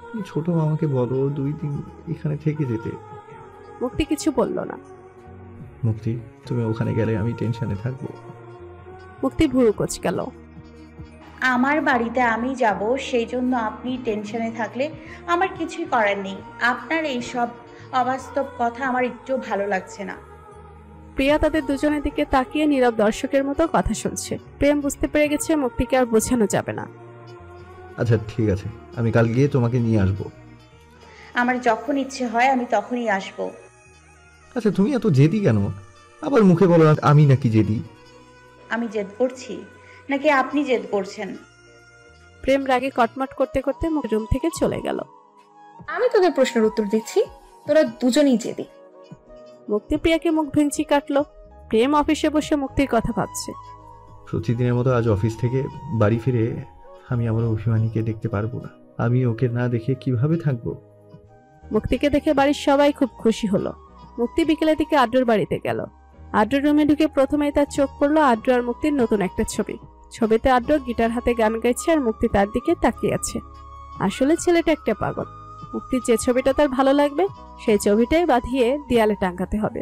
তুমি ছোট মামাকে বলো 2 দিন এখানে থেকে যেতে। মুক্তি কিছু বলল না। মুক্তি, তুমি ওখানে গেলে আমি টেনশনে থাকবো। মুক্তি ভুরু কোঁচকাল। আমার বাড়িতে আমি যাব, সেই জন্য আপনি টেনশনে থাকলে আমার কিছুই করার নেই। আপনার এই সব অবাস্তব কথা আমার একটু ভালো লাগছে না। প্রিয়া তাদের দুজনের দিকে তাকিয়ে নীরব দর্শকের মতো কথা শুনছে। প্রেম বুঝতে পেরে গেছে মুক্তিকে আর বোঝানো যাবে না। আচ্ছা ঠিক আছে, আমি কাল গিয়ে তোমাকে নিয়ে আসবো। আমার যখন ইচ্ছে হয় আমি তখনই আসব। আচ্ছা তুমি এত জেদি কেন? আবার মুখে বলো আমি নাকি জেদি। আমি জেদ করছি নাকি আপনি জেদ করছেন? প্রেম রাগে কটমট করতে করতে রুম থেকে চলে গেল। আমি তোদের প্রশ্নের উত্তর দিচ্ছি, তোরা দুজনেই জেদি। মুক্তি প্রিয়াকে মুখ ভেঙচি কাটলো। প্রেম অফিসে বসে মুক্তির কথা ভাবছে। প্রতিদিনের মতো আজ অফিস থেকে বাড়ি ফিরে আমি আমার অভিমানীকে দেখতে পারবো না। আমি ওকে না দেখে কিভাবে থাকবো? মুক্তিকে দেখে বাড়ির সবাই খুব খুশি হলো। মুক্তি বিকেলের দিকে আদ্রর বাড়িতে গেল। আদ্রর রুমে ঢুকে প্রথমেই তার চোখ পড়লো আদ্র আর মুক্তির নতুন একটা ছবি। ছবিতে আদ্র গিটার হাতে গান গাইছে আর মুক্তি তার দিকে তাকিয়ে আছে। আসলে ছেলেটা একটা পাগল। মুক্তির যে ছবিটা তার ভালো লাগবে সেই ছবিটাই বাঁধিয়ে দেয়ালে টাঙ্গাতে হবে।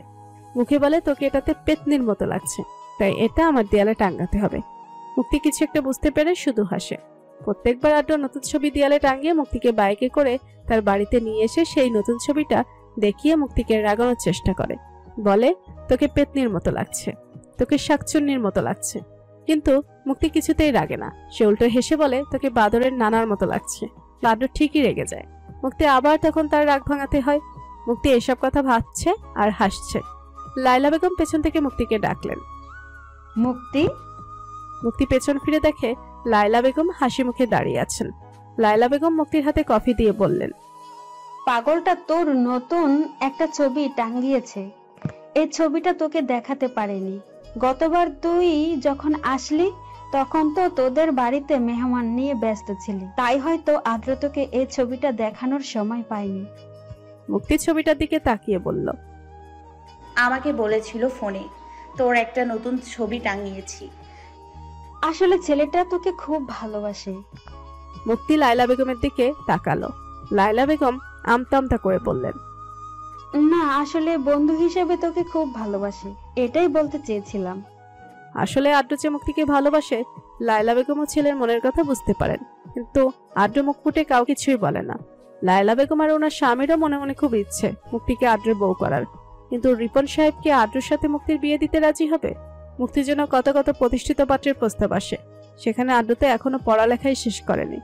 মুখে বলে তোকে এটাতে পেতনির মতো লাগছে, তাই এটা আমার দেয়ালে টাঙ্গাতে হবে। মুক্তি কিছু একটা বুঝতে পেরে শুধু হাসে। প্রত্যেকবার আদ্র নতুন ছবি দেয়ালে টাঙ্গিয়ে মুক্তিকে বাইকে করে তার বাড়িতে নিয়ে এসে সেই নতুন ছবিটা দেখিয়ে মুক্তিকে রাগানোর চেষ্টা করে। বলে, তোকে পেতনির মতো লাগছে, তোকে শাকচুন্নির মতো লাগছে। কিন্তু মুক্তি কিছুতেই রাগে না। সে উল্টো হেসে বলে, তোকে বাদরের নানার মতো লাগছে। আদ্র ঠিকই রেগে যায়। মুক্তি আবার তখন তার রাগ ভাঙাতে হয়। মুক্তি এসব কথা ভাবছে আর হাসছে। লায়লা বেগম পেছন থেকে মুক্তিকে ডাকলেন। মুক্তি। মুক্তি পেছন ফিরে দেখে লায়লা বেগম হাসি মুখে দাঁড়িয়ে আছেন। লায়লা বেগম মুক্তির হাতে কফি দিয়ে বললেন, পাগলটা তোর নতুন একটা ছবি টাঙ্গিয়েছে। এই ছবিটা তোকে দেখাতে পারেনি। গতবার তুই যখন আসলি তখন তো তোদের বাড়িতে মেহমান নিয়ে ব্যস্ত ছিলি, তাই হয়তো আদ্র তোকে এই ছবিটা দেখানোর সময় পায়নি। মুক্তি ছবিটার দিকে তাকিয়ে বলল, আমাকে বলেছিল ফোনে তোর একটা নতুন ছবি টাঙিয়েছি। আসলে ছেলেটা তোকে খুব ভালোবাসে। মুক্তি লায়লা বেগমের দিকে তাকালো। লায়লা বেগম আমতা আমতা করে বললেন, না, আসলে বন্ধু হিসেবে তোকে খুব ভালোবাসে, এটাই বলতে চেয়েছিলাম। আসলে আদ্র যে মুক্তিকে ভালোবাসে লায়লা বেগমও ছেলের মনের কথা বুঝতে পারেন, কিন্তু আদ্র মুখ ফুটে কাউ কিছুই বলে না। লায়লা বেগম আর ওনার স্বামীরও মনে মনে খুব ইচ্ছে মুক্তিকে আদ্রের বউ করার, কিন্তু রিপন সাহেব কি আদ্রের সাথে মুক্তির বিয়ে দিতে রাজি হবে? মুক্তির জন্য কত কত প্রতিষ্ঠিত পাত্রের প্রস্তাব আসে, সেখানে আদ্র তো এখনো পড়ালেখাই শেষ করেনি।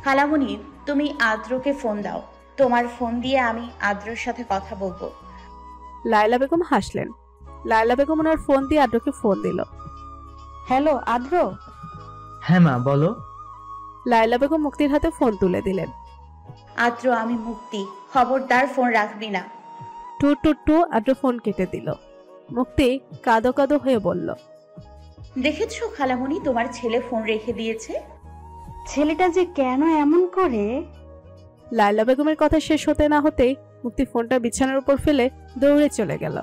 খালামণি, তুমি আদ্রকে ফোন দাও। তোমার ফোন দিয়ে আমি আদ্রর সাথে কথা বলবো। লায়লা বেগম হাসলেন। লায়লা বেগম ওনার ফোন দিয়ে আদ্রকে ফোন দিল। হ্যালো আদ্র। হ্যাঁ মা, বলো। লায়লা বেগম মুক্তির হাতে ফোন তুলে দিলেন। আদ্র, আমি মুক্তি, খবরদার ফোন রাখবি না। টু টু টু। আদ্র ফোন কেটে দিল। মুক্তি কাঁদো কাঁদো হয়ে বলল, দেখেছো খালামণি, তোমার ছেলে ফোন রেখে দিয়েছে। ছেলেটা যে কেন এমন করে। লায়লা বেগমের কথা শেষ হতে না হতেই মুক্তি ফোনটা বিছানার উপর ফেলে দৌড়ে চলে গেল।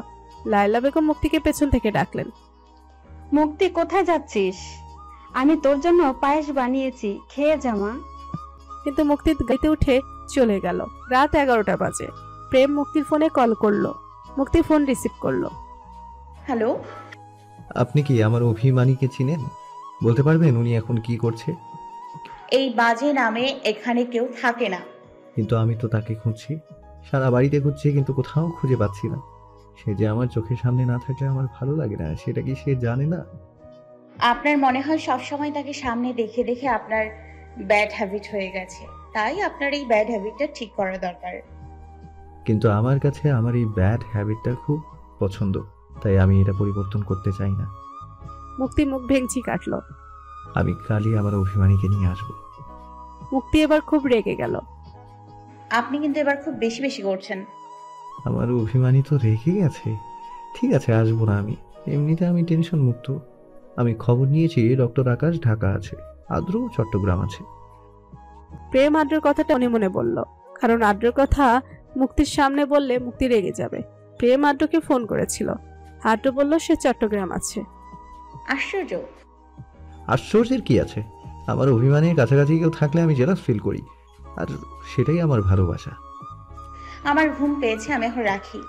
লায়লা বেগম মুক্তিকে পেছন থেকে ডাকলেন, মুক্তি কোথায় যাচ্ছিস? আমি তোর জন্য পায়েস বানিয়েছি, খেয়ে যা মা। কিন্তু মুক্তি গাড়িতে উঠে চলে গেল। রাত 11টা বাজে। প্রেম মুক্তির ফোনে কল করলো। মুক্তি ফোন রিসিভ করলো। হ্যালো, আপনি কি আমার অভিমানীকে চিনেন? বলতে পারবেন উনি এখন কি করছে? এই বাজে নামে এখানে কেউ থাকে না। কিন্তু আমি তো তাকে খুঁজছি, সারা বাড়িতে খুঁজছি, কিন্তু কোথাও খুঁজে পাচ্ছি না। সে যে আমার চোখের সামনে না থাকলে আমার ভালো লাগে না, সেটা কি সে জানে না? আপনার মনে হয় সবসময় তাকে সামনে দেখে দেখে আপনার ব্যাড হ্যাবিট হয়ে গেছে, তাই আপনার এই ব্যাড হ্যাবিটটা ঠিক করা দরকার। কিন্তু আমার কাছে আমার এই ব্যাড হ্যাবিটটা খুব পছন্দ, তাই আমি এটা পরিবর্তন করতে চাই না। মুক্তি মুখ ভেঙচি কাটলো। আমি কালই আমার অভিমানীকে নিয়ে আসবো। মুক্তি এবার খুব রেগে গেল। আপনি কিন্তু এবার খুব বেশি বেশি করছেন। আমার অভিমানী তো রেগে গেছে। ঠিক আছে, আসবো না আমি। এমনিতে আমি টেনশন মুক্ত। আমি খবর নিয়েছি ডক্টর আকাশ ঢাকা আছে, আদ্র চট্টগ্রাম আছে। প্রেম আদ্রর কথাটা মনে মনে বলল, কারণ আদ্রর কথা মুক্তির সামনে বললে মুক্তি রেগে যাবে। প্রেম আদ্রকে ফোন করেছিল। আদ্র বলল সে চট্টগ্রাম আছে। আশ্চর্য। আশ্চর্যের কি আছে? আমার অভিমানের কাছাকাছি কেউ থাকলে আমি জেলাস ফিল করি, আর সেটাই আমার ভালোবাসা। আমার ঘুম পেয়েছে, আমি এখন রাখি।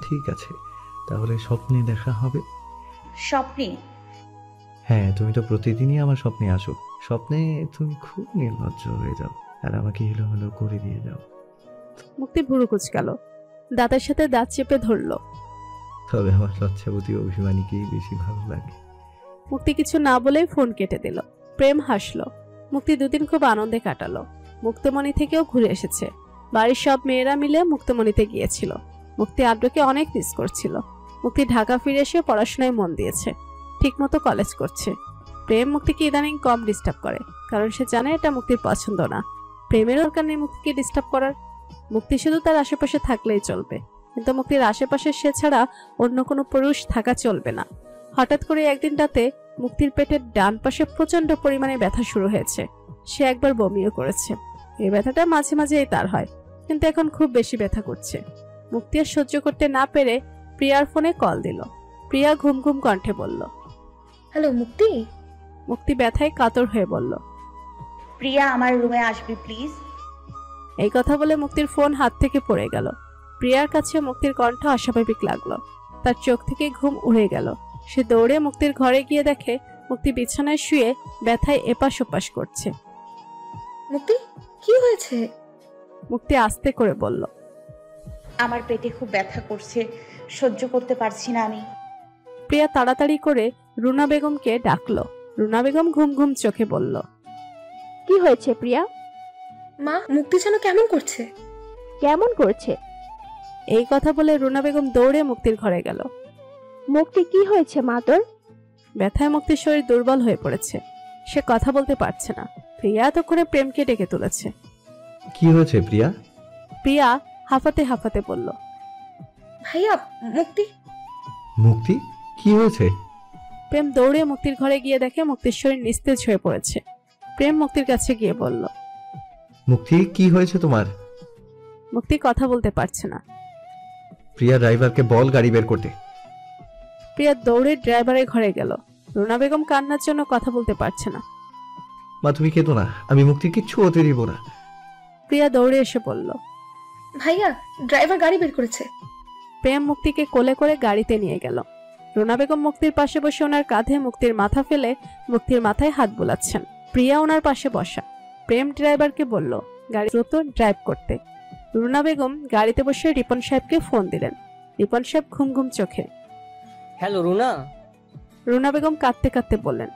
ঠিক আছে, তাহলে স্বপ্নে দেখা হবে। স্বপ্নে? হ্যাঁ, তুমি তো প্রতিদিনই আমার স্বপ্নে আসো। স্বপ্নে তুমি খুব নির্লজ্জ হয়ে যাও আর আমাকে এলোমেলো করে দিয়ে যাও। মুক্তি ভুরু কুঁচকাল, দাঁতের সাথে দাঁত চেপে ধরল। তবে আমার লজ্জাবতী অভিমানীকেই বেশি ভালো লাগে। মুক্তি কিছু না বলেই ফোন কেটে দিল। প্রেম হাসলো। মুক্তি দুদিন খুব আনন্দে কাটালো। মুক্তমণি থেকেও ঘুরে এসেছে। বাড়ির সব মেয়েরা মিলে মুক্তমণিতে গিয়েছিল। মুক্তি আদ্রকে অনেক মিস করছিল। মুক্তি ঢাকা ফিরে এসে পড়াশোনায় মন দিয়েছে, ঠিকমতো কলেজ করছে। প্রেম মুক্তিকে ইদানিং কম ডিস্টার্ব করে, কারণ সে জানে এটা মুক্তির পছন্দ না। প্রেমের দরকার নেই মুক্তিকে ডিস্টার্ব করার। মুক্তি শুধু তার আশেপাশে থাকলেই চলবে, কিন্তু মুক্তির আশেপাশে সে ছাড়া অন্য কোনো পুরুষ থাকা চলবে না। হঠাৎ করে একদিন রাতে মুক্তির পেটের ডান পাশে প্রচন্ড পরিমাণে ব্যথা শুরু হয়েছে। সে একবার বমিও করেছে। এই ব্যথাটা মাঝে মাঝেই তার হয়, কিন্তু এখন খুব বেশি ব্যথা করছে। মুক্তি আর সহ্য করতে না পেরে প্রিয়ার ফোনে কল দিল। প্রিয়া ঘুম ঘুম কণ্ঠে বলল, হ্যালো মুক্তি। মুক্তি ব্যথায় কাতর হয়ে বলল, প্রিয়া, আমার রুমে আসবি প্লিজ। এই কথা বলে মুক্তির ফোন হাত থেকে পড়ে গেল। প্রিয়ার কাছে মুক্তির কণ্ঠ অস্বাভাবিক লাগলো। তার চোখ থেকে ঘুম উড়ে গেল। সে দৌড়ে মুক্তির ঘরে গিয়ে দেখে মুক্তি বিছানায় শুয়ে ব্যথায় এপাশ ওপাশ করছে। মুক্তি, কি হয়েছে? মুক্তি আস্তে করে বলল, আমার পেটে খুব ব্যথা করছে, সহ্য করতে পারছি না আমি। প্রিয়া তাড়াতাড়ি করে রুনা বেগমকে ডাকলো। রুনা বেগম ঘুম ঘুম চোখে বলল, কি হয়েছে প্রিয়া? মা, মুক্তি যেন কেমন করছে। কেমন করছে? এই কথা বলে রুনা বেগম দৌড়ে মুক্তির ঘরে গেল। মুক্তি, কি হয়েছে মা তোর? ব্যথায় মুক্তির শরীর দুর্বল হয়ে পড়েছে, সে কথা বলতে পারছে না। প্রিয়া এতক্ষণে প্রেমকে ডেকে তুলেছে। কি হয়েছে প্রিয়া? প্রিয়া হাঁফাতে হাঁফাতে বলল, ভাইয়া, মুক্তি। মুক্তি, কি হয়েছে? প্রেম দৌড়ে মুক্তির ঘরে গিয়ে দেখে মুক্তির শরীর নিস্তেজ হয়ে পড়েছে। প্রেম মুক্তির কাছে গিয়ে বলল, মুক্তি, কি হয়েছে তোমার? মুক্তি কথা বলতে পারছে না। প্রিয়া, ড্রাইভারকে বল গাড়ি বের করতে। প্রিয়া দৌড়ে ড্রাইভারের ঘরে গেল। রুনা বেগম কান্নার জন্য কথা বলতে পারছে না। মা, তুমি কেঁদো না, আমি মুক্তির কিচ্ছু হতে দিব না। প্রিয়া দৌড়ে এসে বলল, ভাইয়া, ড্রাইভার গাড়ি বের করেছে। প্রেম মুক্তিকে কোলে করে গাড়িতে নিয়ে গেল। রুনা বেগম মুক্তির পাশে বসে ওনার কাঁধে মুক্তির মাথা ফেলে মুক্তির মাথায় হাত বুলাচ্ছেন। প্রিয়া ওনার পাশে বসা। প্রেম ড্রাইভারকে বলল গাড়ি দ্রুত ড্রাইভ করতে। রুনা বেগম গাড়িতে বসে রিপন সাহেবকে ফোন দিলেন। রিপন সাহেব ঘুম ঘুম চোখে। হ্যালো রুনা। রুনা বেগম কাঁদতে কাঁদতে বললেন,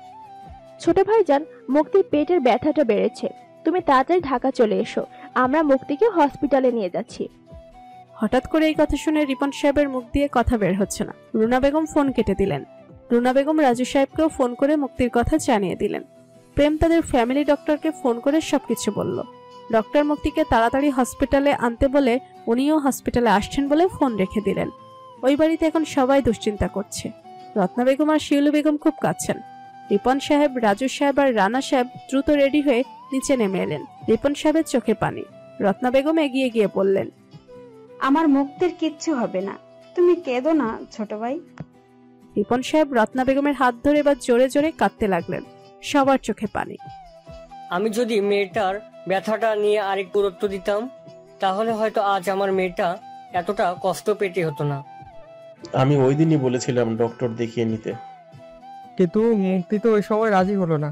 ছোট ভাইজান, মুক্তির পেটের ব্যথাটা বেড়েছে, তুমি তাড়াতাড়ি ঢাকা চলে এসো, আমরা মুক্তিকে হসপিটালে নিয়ে যাচ্ছি। হঠাৎ করে এই কথা শুনে রিপন সাহেবের মুখ দিয়ে কথা বের হচ্ছে না। রুনা বেগম ফোন কেটে দিলেন। রুনা বেগম রাজু সাহেবকেও ফোন করে মুক্তির কথা জানিয়ে দিলেন। প্রেম তাদের ফ্যামিলি ডক্টরকে ফোন করে সবকিছু বলল। ডক্টর মুক্তিকে তাড়াতাড়ি হসপিটালে আনতে বলে উনিও হসপিটালে আসছেন বলে ফোন রেখে দিলেন। ওই বাড়িতে এখন সবাই দুশ্চিন্তা করছে। রত্না বেগম আর শিউলি বেগম খুব কাঁদছেন। রিপন সাহেব, রাজু সাহেব আর রানা সাহেব দ্রুত রেডি হয়ে নিচে নেমে এলেন। রিপন সাহেবের চোখে পানি। রত্না বেগম এগিয়ে গিয়ে বললেন, আমার মুক্তির কিচ্ছু হবে না, তুমি কেঁদো না ছোট ভাই। রিপন সাহেব রত্না বেগমের হাত ধরে এবার জোরে জোরে কাঁদতে লাগলেন। সবার চোখে পানি। আমি যদি মেয়েটার ব্যথাটা নিয়ে আরেক গুরুত্ব দিতাম, তাহলে হয়তো আজ আমার মেয়েটা এতটা কষ্ট পেতে হতো না। আমি ওই দিনই বলেছিলাম ডক্টর দেখিয়ে নিতে। কিন্তু মুক্তি তো ওই সময় রাজি হলো না।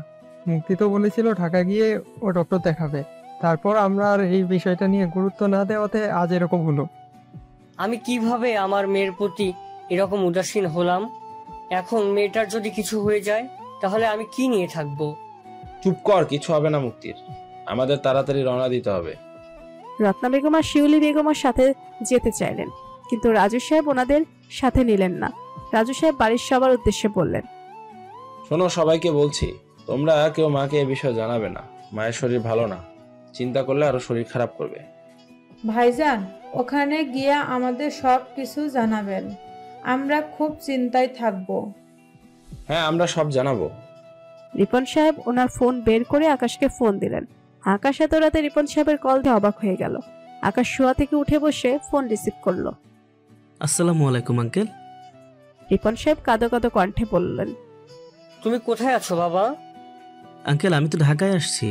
মুক্তি তো বলেছিল ঢাকা গিয়ে ও ডক্টর দেখাবে। তারপর আমরা আর এই বিষয়টা নিয়ে গুরুত্ব না দেওয়াতে আজ এরকম হলো। আমি কিভাবে আমার মেয়ের প্রতি এরকম উদাসীন হলাম? এখন মেয়েটার যদি কিছু হয়ে যায় তাহলে আমি কি নিয়ে থাকবো? চুপ কর, কিছু হবে না মুক্তির, আমাদের তাড়াতাড়ি রওনা দিতে হবে। রত্না বেগম আর শিউলি বেগমের সাথে যেতে চাইলেন, কিন্তু রাজু সাহেব ওনাদের সাথে নিলেন না। রাজু সাহেব বাড়ির সবার উদ্দেশ্যে বললেন, শোনো, সবাইকে বলছি, তোমরা কেউ মাকে এ বিষয়ে জানাবে না। মায়ের শরীর ভালো না, চিন্তা করলে আরো শরীর খারাপ করবে। ভাইজান, ওখানে গিয়ে আমাদের সব কিছু জানাবেন, আমরা খুব চিন্তায় থাকবো। হ্যাঁ, আমরা সব জানাবো। রিপন সাহেব ওনার ফোন বের করে আকাশকে ফোন দিলেন। আকাশ এত রাতে রিপন সাহেবের কল দিয়ে অবাক হয়ে গেল। আকাশ শোয়া থেকে উঠে বসে ফোন রিসিভ করলো। আসসালামু আলাইকুম আঙ্কেল। রিপন সাহেব কাঁদো কাঁদো কণ্ঠে বললেন, তুমি কোথায় আছো বাবা? আঙ্কেল, আমি তো ঢাকায় আসছি।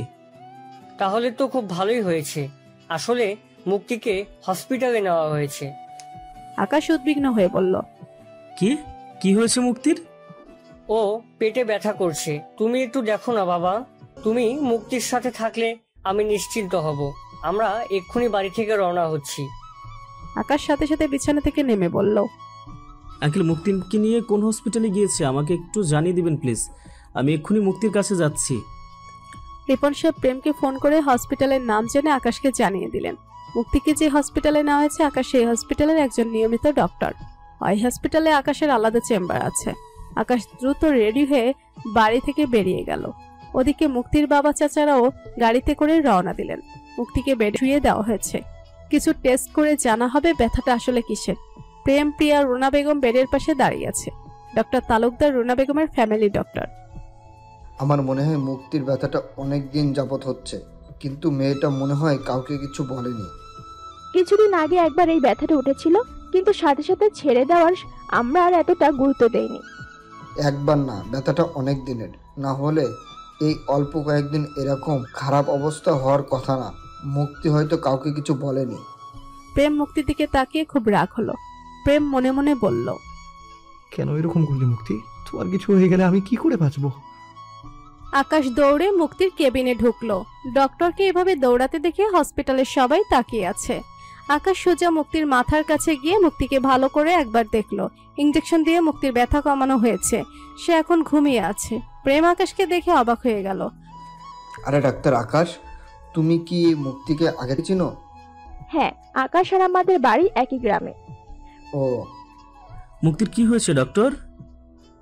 তাহলে তো খুব ভালোই হয়েছে। আসলে মুক্তিকে হসপিটালে নেওয়া হয়েছে। আকাশ উদ্বিগ্ন হয়ে বলল, কি হয়েছে মুক্তির? ও পেটে ব্যথা করছে, তুমি একটু দেখো না বাবা। তুমি মুক্তির সাথে থাকলে আমি নিশ্চিন্ত হব। আমরা এক্ষুনি বাড়ি থেকে রওনা হচ্ছি। আকাশ সাথে সাথে বিছানা থেকে নেমে বলল, আঙ্কেল, মুক্তিকে নিয়ে কোন হসপিটালে গিয়েছে আমাকে একটু জানিয়ে দিবেন প্লিজ, আমি এক্ষুনি মুক্তির কাছে যাচ্ছি। রিপন সাহেব প্রেমকে ফোন করে হসপিটালের নাম জেনে আকাশকে জানিয়ে দিলেন। মুক্তিকে যে হসপিটালে নেওয়া হয়েছে আকাশ সেই হসপিটালের একজন নিয়মিত ডক্টর। ওই হসপিটালে আকাশের আলাদা চেম্বার আছে। আকাশ দ্রুত রেডি হয়ে বাড়ি থেকে বেরিয়ে গেল। ওদিকে মুক্তির বাবা চাচারাও গাড়িতে করে রওনা দিলেন। মুক্তিকে বেডে শুয়ে দেওয়া হয়েছে। কিছু টেস্ট করে জানা হবে ব্যথাটা আসলে কিসের। প্রেম, প্রিয়া, রুনা বেগম বেডের পাশে দাঁড়িয়ে আছে। ডক্টর তালুকদার রুনা বেগমের ফ্যামিলি ডক্টর। আমার মনে হয় মুক্তির ব্যথাটা অনেক দিন যাবত হচ্ছে, কিন্তু মেয়েটা মনে হয় কাউকে কিছু বলেনি। কিছুদিন আগে একবার এই ব্যথাটা উঠেছিল, কিন্তু সাথে সাথে ছেড়ে দেওয়ার আমরা আর এতটা গুরুত্ব দেইনি। একবার না, ব্যথাটা অনেক দিনের। না হলে এই অল্প কয়েকদিন এরকম খারাপ অবস্থা হওয়ার কথা না। মুক্তি হয়তো কাউকে কিছু বলেনি। প্রেম মুক্তির দিকে তাকিয়ে খুব রাগ হলো। প্রেম মনে মনে বলল, কেন এরকম করলি মুক্তি? তোমার কিছু হয়ে গেলে আমি কি করে বাঁচবো? আকাশ দৌড়ে মুক্তির কেবিনে ঢুকলো। ডক্টরকে এভাবে দৌড়াতে দেখে হসপিটালের সবাই তাকিয়ে আছে। আকাশ সোজা মুক্তির মাথার কাছে গিয়ে মুক্তিকে ভালো করে একবার দেখলো। ইঞ্জেকশন দিয়ে মুক্তির ব্যথা কমানো হয়েছে, সে এখন ঘুমিয়ে আছে। প্রেম আকাশকে দেখে অবাক হয়ে গেল। আরে ডাক্তার আকাশ, তুমি কি মুক্তিকে আগে চিনো? হ্যাঁ, আকাশ আর আমাদের বাড়ি একই গ্রামে। ও, মুক্তির কি হয়েছে ডক্টর?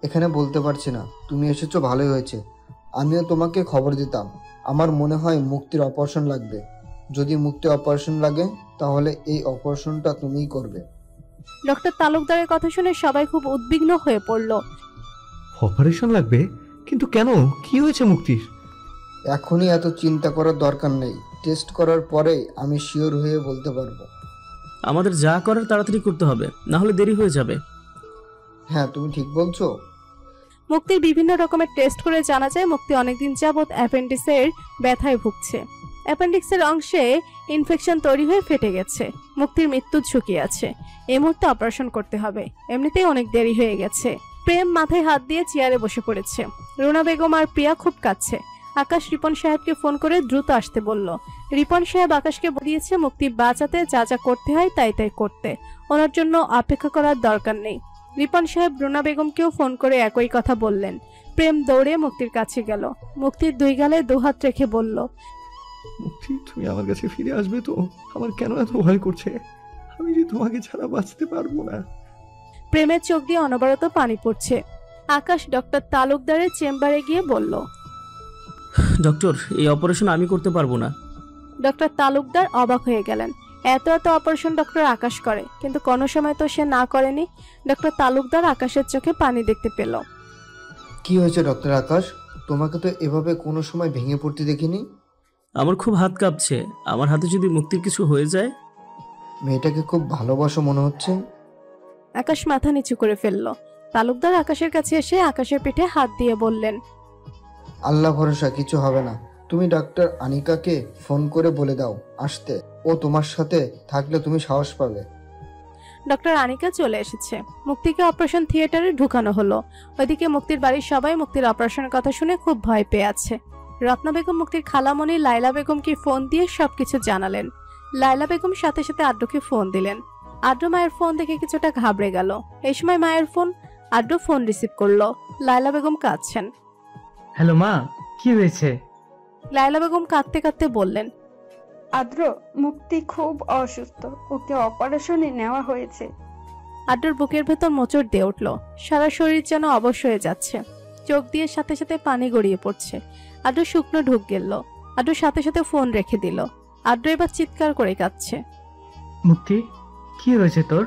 এখানে বলতে পারছি না। তুমি এসেছো ভালোই হয়েছে। আমিও তোমাকে খবর দিতাম। আমার মনে হয় মুক্তির অপারেশন লাগবে। যদি মুক্তি অপারেশন লাগে তাহলে এই অপারেশনটা তুমিই করবে। ডক্টর তালুকদারের কথা শুনে সবাই খুব উদ্বিগ্ন হয়ে পড়ল। অপারেশন লাগবে? কিন্তু কেন? কি হয়েছে মুক্তির? এখনই এত চিন্তা করার দরকার নেই। টেস্ট করার পরেই আমি শিওর হয়ে বলতে পারবো। আমাদের যা করার তাড়াতাড়ি করতে হবে, না হলে দেরি হয়ে যাবে। হ্যাঁ, তুমি ঠিক বলছো। মুক্তির বিভিন্ন রকমের টেস্ট করে জানা যায় মুক্তি অনেকদিন যাবৎ অ্যাপেন্ডিক্সের ব্যথায় ভুগছে। অ্যাপেন্ডিক্সের অংশে ইনফেকশন তৈরি হয়ে ফেটে গেছে। মুক্তির মৃত্যুর ঝুঁকি আছে। এই মুহূর্তে অপারেশন করতে হবে, এমনিতেই অনেক দেরি হয়ে গেছে। প্রেম মাথায় হাত দিয়ে চেয়ারে বসে পড়েছে। রুনা বেগম আর প্রিয়া খুব কাঁদছে। আকাশ রিপন সাহেবকে ফোন করে দ্রুত আসতে বলল। রিপন সাহেব আকাশকে দিয়েছে মুক্তি বাঁচাতে যা যা করতে হয় তাই তাই করতে, ওনার জন্য অপেক্ষা করার দরকার নেই। রিপন সাহেব রুনা বেগমকেও ফোন করে একই কথা বললেন। প্রেম দৌড়ে মুক্তির কাছে গেল। মুক্তির দুই গালে দুহাত রেখে বলল, মুক্তি, তুমি আমার কাছে ফিরে আসবে তো? আমার কেন এত ভয় করছে? আমি যে তোমাকে ছাড়া বাঁচতে পারবো না। প্রেমের চোখ দিয়ে অনবরত পানি পড়ছে। আকাশ ডক্টর তালুকদারের চেম্বারে গিয়ে বলল, ডক্টর, এই অপারেশন আমি করতে পারবো না। ডক্টর তালুকদার অবাক হয়ে গেলেন। এত এত অপারেশন ডক্টর আকাশ করে, কিন্তু কোনো সময় তো সে না করেনি। ডক্টর তালুকদার আকাশের চোখে পানি দেখতে পেল। কি হয়েছে ডক্টর আকাশ? তোমাকে তো এভাবে কোনো সময় ভেঙে পড়তে দেখিনি। আমার খুব হাত কাঁপছে। আমার হাতে যদি মুক্তির কিছু হয়ে যায়। মেয়েটাকে খুব ভালোবাসো মনে হচ্ছে। আকাশ মাথা নিচু করে ফেলল। তালুকদার আকাশের কাছে এসে আকাশের পিঠে হাত দিয়ে বললেন, আল্লাহ ভরসা, কিছু হবে না। তুমি ডাক্তার আনিকাকে ফোন করে বলে দাও আসতে। ও তোমার সাথে থাকলে তুমি সাহস পাবে। ডক্টর আনিকা চলে এসেছে। মুক্তিকে অপারেশন থিয়েটারে ঢুকানো হলো। ওইদিকে মুক্তির বাড়ির সবাই মুক্তির অপারেশনের কথা শুনে খুব ভয় পেয়ে আছে। রত্না বেগম মুক্তির খালামণি লাইলা বেগমকে ফোন দিয়ে সবকিছু জানালেন। লাইলা বেগম সাথে সাথে আদ্রকে ফোন দিলেন। আদ্র মায়ের ফোন দেখে কিছুটা ঘাবড়ে গেল। এই সময় মায়ের ফোন। আদ্র ফোন রিসিভ করলো। লাইলা বেগম কাঁদছেন। হ্যালো মা, কি হয়েছে? লাইলা বেগম কাঁদতে কাঁদতে বললেন, আদ্র, মুক্তি খুব অসুস্থ, ওকে অপারেশনে নেওয়া হয়েছে। আদ্রর বুকের ভেতর মোচড় দিয়ে উঠল। সারা শরীর যেন অবশ হয়ে যাচ্ছে। চোখ দিয়ে সাথে সাথে পানি গড়িয়ে পড়ছে। আদ্র শুকনো ঢুক গেল। আদ্র সাথে সাথে ফোন রেখে দিল। আদ্র এবার চিৎকার করে কাঁদছে। মুক্তি, কি হয়েছে তোর?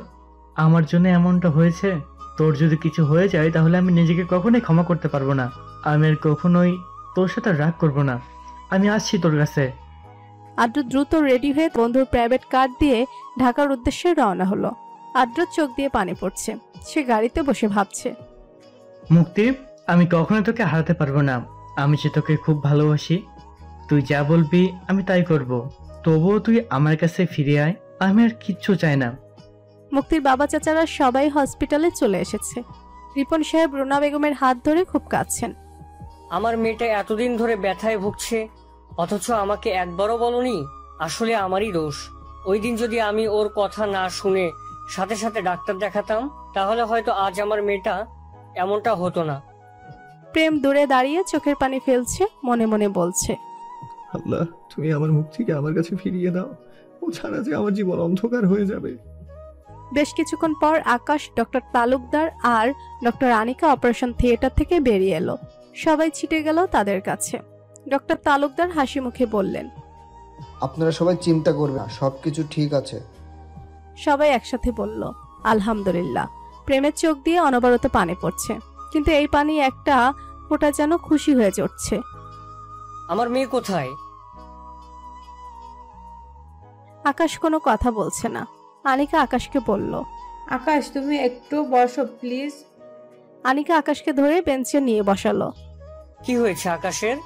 আমার জন্য এমনটা হয়েছে? তোর যদি কিছু হয়ে যায় তাহলে আমি নিজেকে কখনোই ক্ষমা করতে পারবো না। আমি আর কখনোই তোর সাথে রাগ করবো না। আমি আসছি তোর কাছে। আদ্র দ্রুত রেডি হয়ে বন্ধুর প্রাইভেট কার দিয়ে ঢাকার উদ্দেশ্যে রওনা হলো। আদ্রর চোখ দিয়ে পানি পড়ছে। সে গাড়িতে বসে ভাবছে, মুক্তি, আমি কখনো তোকে হারাতে পারবো না। আমি যে তোকে খুব ভালোবাসি। তুই যা বলবি আমি তাই করব। তবুও তুই আমার কাছে ফিরে আয়। আমি আর কিচ্ছু চাই না। মুক্তির বাবা চাচারা সবাই হসপিটালে চলে এসেছে। রিপন সাহেব রুনা বেগমের হাত ধরে খুব কাঁদছেন। আমার মেয়েটা এতদিন ধরে ব্যথায় ভুগছে, অথচ আমাকে একবারও বলনি। আসলে আমারই দোষ। ওই দিন যদি আমি ওর কথা না শুনে সাথে সাথে ডাক্তার দেখাতাম, তাহলে হয়তো আজ আমার মেয়েটা এমনটা হতো না। প্রেম দূরে দাঁড়িয়ে চোখের পানি ফেলছে, মনে মনে বলছে, আল্লাহ, তুমি আমার মুক্তিকে আমার কাছে ফিরিয়ে দাও। ও ছাড়া যে আমার জীবন অন্ধকার হয়ে যাবে। বেশ কিছুক্ষণ পর আকাশ, ডক্টর তালুকদার আর ডক্টর আনিকা অপারেশন থিয়েটার থেকে বেরিয়ে এলো। সবাই ছিটে গেল তাদের কাছে। ডক্টর তালুকদার হাসি মুখে বললেন, আপনারা সবাই চিন্তা করবেন না, সবকিছু ঠিক আছে। সবাই একসাথে বলল, আলহামদুলিল্লাহ। প্রেমের চোখ দিয়ে অনবরত পানি পড়ছে, কিন্তু এই পানি একটা ফোঁটা যেন খুশি হয়ে চড়ছে। আমার মেয়ে কোথায়? আকাশ কোনো কথা বলছে না। আনিকা আকাশকে বলল, আকাশ, তুমি একটু বসো প্লিজ। আনিকা আকাশকে ধরে বেঞ্চে নিয়ে বসালো। কি হয়েছে আকাশের?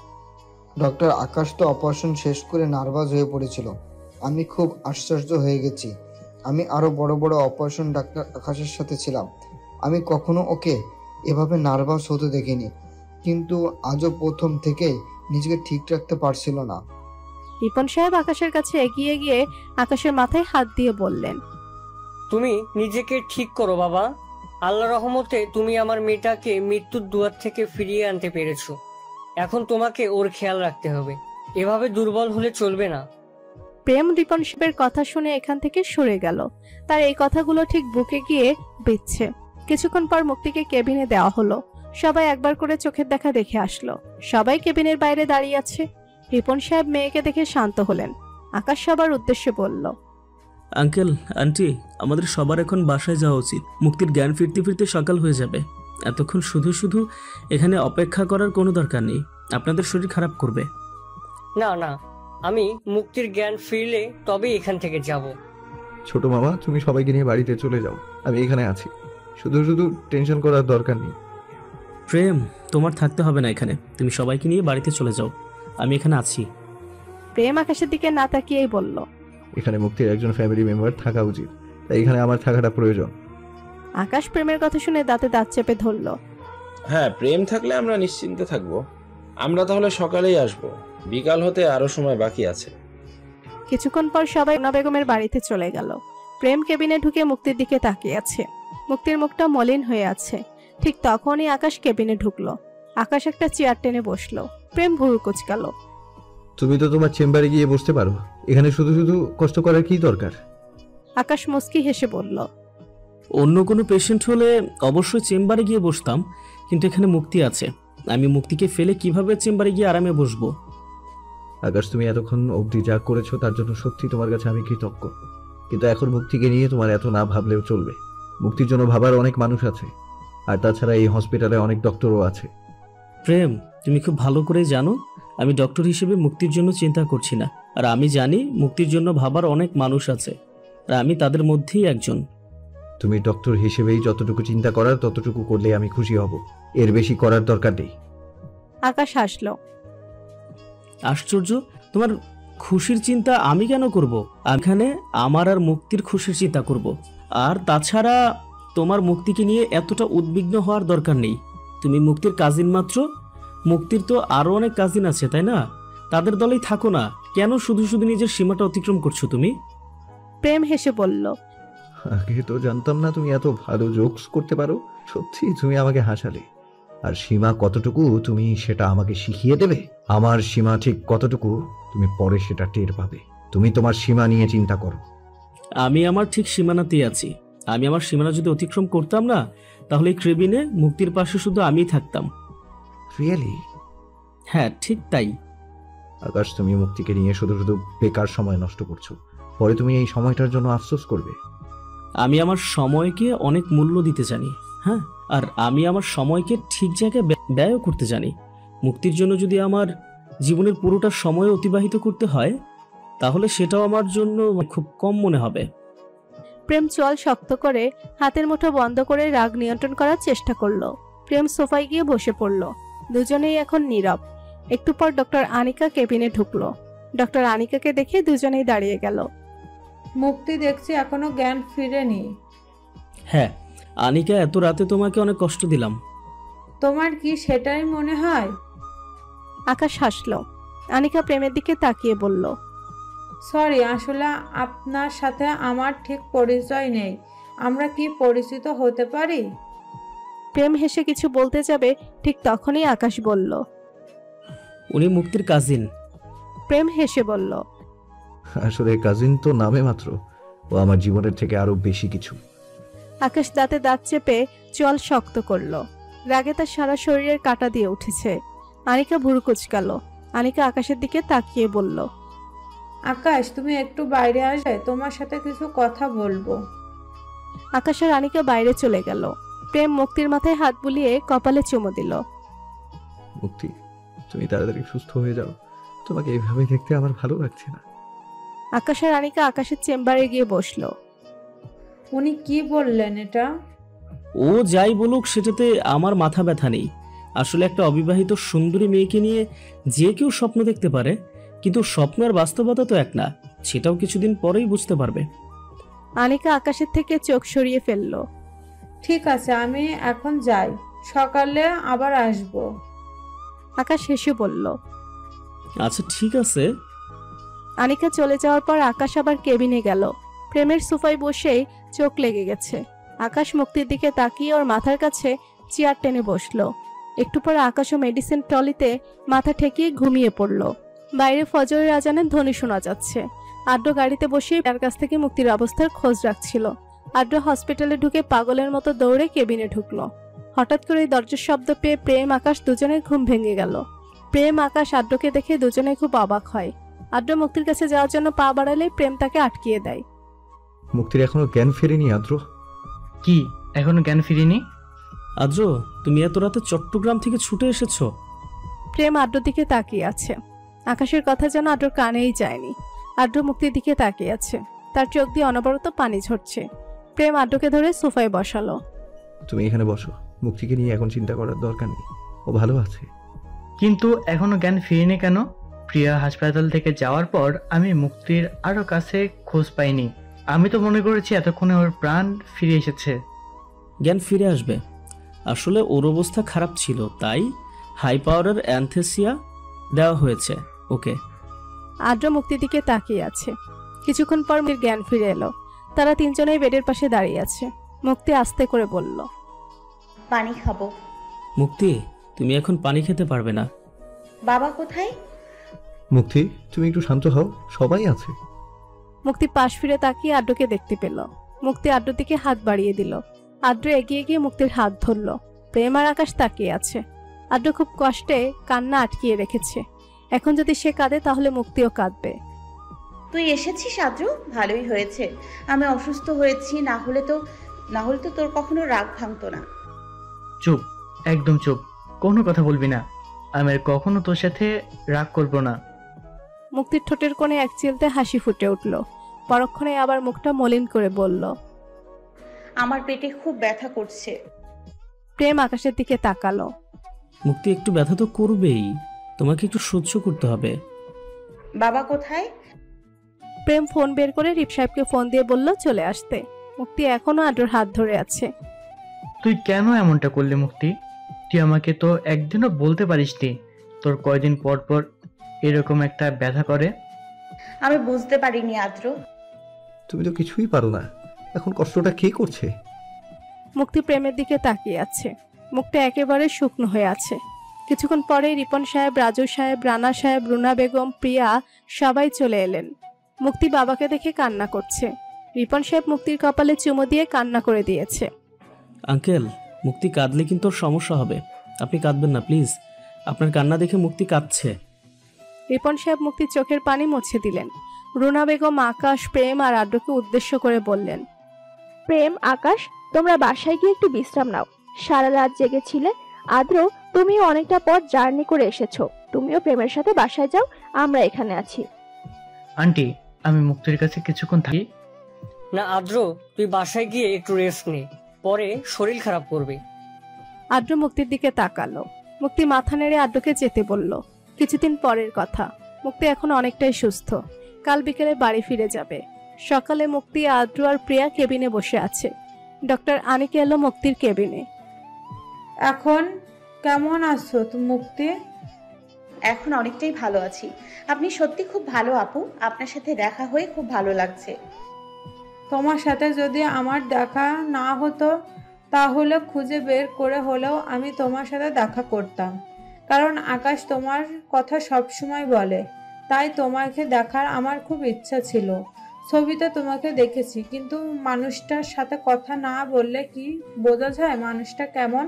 ডক্টর আকাশ তো অপারেশন শেষ করে নার্ভাস হয়ে পড়েছিল। আমি খুব আশ্চর্য হয়ে গেছি। আমি আরো বড় বড় অপারেশন ডাক্তার আকাশের সাথে ছিলাম। আমি কখনো ওকে এভাবে নার্ভাস হতে দেখিনি, কিন্তু আজও প্রথম থেকেই নিজেকে ঠিক রাখতে পারছিল না। রিপন সাহেব আকাশের কাছে এগিয়ে গিয়ে আকাশের মাথায় হাত দিয়ে বললেন, তুমি নিজেকে ঠিক করো বাবা। আল্লাহ রহমতে তুমি আমার মেয়েটাকে মৃত্যুর দুয়ার থেকে ফিরিয়ে আনতে পেরেছো। এখন তোমাকে ওর খেয়াল রাখতে হবে। এভাবে দুর্বল হলে চলবে না। প্রেম রিপন সাহেবের কথা শুনে এখান থেকে সরে গেল। তার এই কথাগুলো ঠিক বুকে গিয়ে বিচ্ছে। কিছুক্ষণ পর মুক্তিকে কেবিনে দেওয়া হলো। সবাই একবার করে চোখের দেখা দেখে আসলো। সবাই কেবিনের বাইরে দাঁড়িয়ে আছে। রিপন সাহেব মেয়েকে দেখে শান্ত হলেন। আকাশ সবার উদ্দেশ্যে বলল, আঙ্কেল, আন্টি, আমাদের সবার এখন বাসায় যাওয়া উচিত। মুক্তির জ্ঞান ফিরতে ফিরতে সকাল হয়ে যাবে। এতক্ষণ শুধু শুধু এখানে অপেক্ষা করার কোনো দরকার নেই। আপনাদের শরীর খারাপ করবে। না না, আমি মুক্তির জ্ঞান ফিরলে তবেই এখান থেকে যাব। ছোট মামা, তুমি সবাইকে নিয়ে বাড়িতে চলে যাও, আমি এখানে আছি। শুধু শুধু টেনশন করার দরকার নেই। প্রেম, তোমার থাকতে হবে না এখানে। তুমি সবাইকে নিয়ে বাড়িতে চলে যাও, আমি এখানে আছি। প্রেম আকাশের দিকে না তাকিয়েই বলল, এখানে মুক্তির একজন ফ্যামিলি মেম্বার থাকা উচিত, তাই এখানে আমার থাকাটা প্রয়োজন। আকাশ প্রেমের কথা শুনে দাঁতে দাঁত চেপে ধরল। হ্যাঁ, প্রেম থাকলে আমরা নিশ্চিন্তে থাকবো। আমরা তাহলে সকালেই আসবো, বিকাল হতে আরো সময় বাকি আছে। কিছুক্ষণ পর সবাই রুনা বেগমের বাড়িতে চলে গেল। প্রেম কেবিনে ঢুকে মুক্তির দিকে তাকিয়ে আছে। মুক্তির মুখটা মলিন হয়ে আছে। ঠিক তখনই আকাশ কেবিনে ঢুকলো। আকাশ একটা চেয়ার টেনে বসলো। প্রেম ভুরু কুচকালো। তুমি তো তোমার চেম্বারে গিয়ে বসতে পারো, এখানে শুধু শুধু কষ্ট করার কি দরকার? আকাশ মুস্কি হেসে বলল, অন্য কোনো পেশেন্ট হলে অবশ্যই চেম্বারে গিয়ে বসতাম, কিন্তু এখানে মুক্তি আছে। আমি মুক্তিকে ফেলে কিভাবে চেম্বারে গিয়ে আরামে বসবো? আকাশ, তুমি এতক্ষণ অবধি যা করেছো তার জন্য সত্যি তোমার কাছে আমি কৃতজ্ঞ, কিন্তু এখন মুক্তিকে নিয়ে তোমার এত না ভাবলেও চলবে। মুক্তির জন্য ভাবার অনেক মানুষ আছে, আর তাছাড়া এই হসপিটালে অনেক ডক্টরও আছে। প্রেম, তুমি খুব ভালো করে জানো আমি ডক্টর হিসেবে মুক্তির জন্য চিন্তা করছি না। আর আমি জানি মুক্তির জন্য ভাবার অনেক মানুষ আছে, আর আমি তাদের মধ্যেই একজন। তুমি ডক্টর হিসেবেই যতটুকু চিন্তা করার ততটুকু করলে আমি খুশি হব, এর বেশি করার দরকার নেই। আকাশ হাসলো। আশ্চর্য, তোমার খুশির চিন্তা আমি কেন করব? এখানে আমার আর মুক্তির খুশির চিন্তা করব। আর তাছাড়া তোমার মুক্তিকে নিয়ে এতটা উদ্বিগ্ন হওয়ার দরকার নেই। তুমি মুক্তির কাজিন মাত্র। মুক্তির তো আরো অনেক কাজিন আছে, তাই না? তাদের দলেই থাকো না, কেন শুধু শুধু নিজের সীমাটা অতিক্রম করছো তুমি? প্রেম হেসে বলল, আগে তো জানতাম না তুমি এত ভালো জোকস করতে পারো। সত্যি তুমি আমাকে হাসালে। আর সীমা কতটুকু তুমি সেটা আমাকে শিখিয়ে দেবে। আমার সীমা ঠিক কতটুকু তুমি পরে সেটা টের পাবে। তুমি তোমার সীমা নিয়ে চিন্তা করো। আমি আমার ঠিক সীমানাতেই আছি। আমি আমার সীমানা যদি অতিক্রম করতাম না, তাহলে এই কেবিনে মুক্তির পাশে শুধু আমিই থাকতাম। রিয়েলি? হ্যাঁ, ঠিক তাই। আকাশ, তুমি মুক্তিকে নিয়ে শুধু শুধু বেকার সময় নষ্ট করছো। পরে তুমি এই সময়টার জন্য আফসোস করবে। আমি আমার সময়কে অনেক মূল্য দিতে জানি। হ্যাঁ, আর আমি আমার সময়কে ঠিক জায়গায় ব্যয় করতে জানি। মুক্তির জন্য যদি আমার জীবনের পুরোটা সময় অতিবাহিত করতে হয়, তাহলে সেটাও আমার জন্য খুব কম মনে হবে। প্রেম চোয়াল শক্ত করে হাতের মুঠো বন্ধ করে রাগ নিয়ন্ত্রণ করার চেষ্টা করলো। প্রেম সোফায় গিয়ে বসে পড়ল। দুজনেই এখন নীরব। একটু পর ডক্টর আনিকা কেবিনে ঢুকলো। ডক্টর আনিকাকে দেখে দুজনেই দাঁড়িয়ে গেল। মুক্তি দেখছি এখনো জ্ঞান ফিরেনি। হ্যাঁ, আনিকা, এত রাতে তোমাকে অনেক কষ্ট দিলাম। তোমার কি সেটাই মনে হয়? আকাশ হাসলো। আনিকা প্রেমের দিকে তাকিয়ে বলল, সরি, আসলে আপনার সাথে আমার ঠিক পরিচয় নেই। আমরা কি পরিচিত হতে পারি? প্রেম হেসে কিছু বলতে যাবে, ঠিক তখনই আকাশ বলল, উনি মুক্তির কাজিন। প্রেম হেসে বলল, আসলে কাজিন তো নামে মাত্র, ও আমার জীবনের থেকে আরো বেশি কিছু। আকাশ দাঁতে দাঁত চেপে চোয়াল শক্ত করলো। রাগে তার সারা শরীরের কাঁটা দিয়ে উঠেছে। আনিকা ভুরু কুচকালো। আনিকা আকাশের দিকে তাকিয়ে বলল, আকাশ, তুমি একটু বাইরে আসবে, তোমার সাথে কিছু কথা বলবো। আকাশ আর আনিকা বাইরে চলে গেল। প্রেম মুক্তির মাথায় হাত বুলিয়ে কপালে চুমু দিল। মুক্তি, তুমি তাড়াতাড়ি সুস্থ হয়ে যাও। তোমাকে এইভাবে দেখতে আমার ভালো লাগছে না। আকাশ আর আনিকা আকাশের চেম্বারে গিয়ে বসলো। উনি কি বললেন এটা? ও যাই বলুক, সেটাতে আমার মাথা ব্যথা নেই। আসলে একটা অবিবাহিত সুন্দরী মেয়েকে নিয়ে যে কেউ স্বপ্ন দেখতে পারে, কিন্তু স্বপ্ন আর বাস্তবতা তো এক না। সেটাও কিছুদিন পরেই বুঝতে পারবে। আনিকা আকাশের থেকে চোখ সরিয়ে ফেলল। ঠিক আছে, আমি এখন যাই, সকালে আবার আসবো। আকাশ হেসে বলল, আচ্ছা ঠিক আছে। আনিকা চলে যাওয়ার পর আকাশ আবার কেবিনে গেল। প্রেমের সোফায় বসেই চোখ লেগে গেছে। আকাশ মুক্তির দিকে তাকিয়ে ওর মাথার কাছে চেয়ার টেনে বসলো। একটু পর আকাশও মেডিসিন ট্রলিতে মাথা ঠেকিয়ে ঘুমিয়ে পড়ল। বাইরে ফজরের আজানের ধ্বনি শোনা যাচ্ছে। আদ্র গাড়িতে বসে তার কাছ থেকে মুক্তির অবস্থার খোঁজ রাখছিল। আদ্র হসপিটালে ঢুকে পাগলের মতো দৌড়ে কেবিনে ঢুকলো। হঠাৎ করে দরজার শব্দ পেয়ে প্রেম আকাশ দুজনের ঘুম ভেঙে গেল। প্রেম আকাশ আদ্রকে দেখে দুজনে খুব অবাক হয়। আদ্র মুক্তির কাছে যাওয়ার জন্য পা বাড়ালে প্রেম তাকে আটকিয়ে দেয়। মুক্তির এখনো জ্ঞান ফেরেনি আদ্র? কি এখনো জ্ঞান ফিরিনি? আদ্র, তুমি এত রাতে চট্টগ্রাম থেকে ছুটে এসেছো? প্রেম আদ্রর দিকে তাকিয়ে আছে। আকাশের কথা যেন আদ্রর কানেই যায়নি। আদ্র মুক্তির দিকে তাকিয়ে আছে, তার চোখ দিয়ে অনবরত পানি ঝরছে। প্রেম আদ্রকে ধরে সোফায় বসালো। তুমি এখানে বসো, মুক্তিকে নিয়ে এখন চিন্তা করার দরকার নেই, ও ভালো আছে। কিন্তু এখনো জ্ঞান ফিরিনি কেন? প্রিয়া হাসপাতাল থেকে যাওয়ার পর আমি মুক্তির আরো কাছে খোঁজ পাইনি। আমি তো মনে করেছি এতক্ষণে ওর প্রাণ ফিরে এসেছে। জ্ঞান ফিরে আসবে। আসলে ওর অবস্থা খারাপ ছিল, তাই হাই পাওয়ারের অ্যানথেসিয়া দেওয়া হয়েছে ওকে। আদ্র মুক্তির দিকে তাকিয়ে আছে। কিছুক্ষণ পর মুক্তির জ্ঞান ফিরে এলো। তারা তিনজনেই বেডের পাশে দাঁড়িয়ে আছে। মুক্তি আস্তে করে বলল, পানি খাবো। মুক্তি, তুমি এখন পানি খেতে পারবে না। বাবা কোথায়? মুক্তি, তুমি একটু শান্ত হও, সবাই আছে। মুক্তি পাশ ফিরে তাকিয়ে আদ্রকে দেখতে পেল। মুক্তি আদ্রর দিকে হাত বাড়িয়ে দিল। আদ্র এগিয়ে গিয়ে মুক্তির হাত ধরল। প্রেম আর আকাশ তাকিয়ে আছে। আদ্র খুব কষ্টে কান্না আটকিয়ে রেখেছে। এখন যদি সে কাঁদে তাহলে মুক্তিও কাঁদবে। তুই এসেছিস আদ্র, ভালোই হয়েছে। আমি অসুস্থ হয়েছি, না হলে তো তোর কখনো রাগ ভাঙতো না। চুপ, একদম চুপ, কোনো কথা বলবি না। আমি আর কখনো তোর সাথে রাগ করব না। মুক্তির ঠোঁটের কোণে এক চিলতে হাসি ফুটে উঠল। পরক্ষণে আবার মুখটা মলিন করে বলল, আমার পেটে খুব ব্যথা করছে। প্রেম আকাশের দিকে তাকালো। মুক্তি, একটু ব্যথা তো করবেই, তোমাকে একটু সহ্য করতে হবে। বাবা কোথায়? প্রেম ফোন বের করে রিপ সাহেবকে ফোন দিয়ে বলল চলে আসতে। মুক্তি এখনো আদ্রর হাত ধরে আছে। তুই কেন এমনটা করলি মুক্তি? তুই আমাকে তো একদিনও বলতে পারিসনি তোর কয়দিন পর পর এরকম একটা ব্যথা করে। আমি বুঝতে পারিনি আদ্র। তুমি তো কিছুই পারো না, এখন কষ্টটা কে করছে? মুক্তি প্রেমের দিকে তাকিয়ে আছে। মুখটা একেবারে শুকনো হয়ে আছে। কিছুক্ষণ পরেই রিপন সাহেব, রাজু সাহেব, রানা সাহেব, রুনা বেগম, প্রিয়া সবাই চলে এলেন। মুক্তি বাবাকে দেখে কান্না করছে। রিপন সাহেব মুক্তির কপালে চুমু দিয়ে কান্না করে দিয়েছে। আঙ্কেল, মুক্তি কাঁদলে কিন্তু ওর সমস্যা হবে, আপনি কাঁদবেন না প্লিজ। আপনার কান্না দেখে মুক্তি কাঁদছে। রিপন সাহেব মুক্তির চোখের পানি মুছে দিলেন। রুনা বেগম, আকাশ, প্রেম আর আদ্রকে উদ্দেশ্য করে বললেন, প্রেম, আকাশ, তোমরা বাসায় গিয়ে একটু বিশ্রাম নাও। সারা রাত জেগেছিলে। আদ্র, তুমিও অনেকটা পথ জার্নি করে এসেছো। তুমিও প্রেমের সাথে বাসায় যাও, আমরা এখানে আছি। আন্টি, আমি মুক্তির কাছে কিছুক্ষণ থাকি। না আদ্র, তুই বাসায় গিয়ে একটু রেস্ট নে, পরে শরীর খারাপ করবে। আদ্র মুক্তির দিকে তাকালো। মুক্তি মাথা নেড়ে আদ্রকে যেতে বলল। কিছুদিন পরের কথা। মুক্তি এখন অনেকটাই সুস্থ। কাল বিকেলে বাড়ি ফিরে যাবে। সকালে মুক্তি, আদ্র আর প্রিয়া কেবিনে বসে আছে। ডক্টর আনিকা এলো মুক্তির কেবিনে। এখন কেমন আছো তুমি মুক্তি? এখন অনেকটাই ভালো আছি। আপনি সত্যি খুব ভালো আপু, আপনার সাথে দেখা হয়ে খুব ভালো লাগছে। তোমার সাথে যদি আমার দেখা না হতো তাহলে খুঁজে বের করে হলেও আমি তোমার সাথে দেখা করতাম। কারণ আকাশ তোমার কথা সবসময় বলে, তাই তোমাকে দেখার আমার খুব ইচ্ছা ছিল। ছবিতে তোমাকে দেখেছি, কিন্তু মানুষটার সাথে কথা না বললে কি বোঝা যায় মানুষটা কেমন?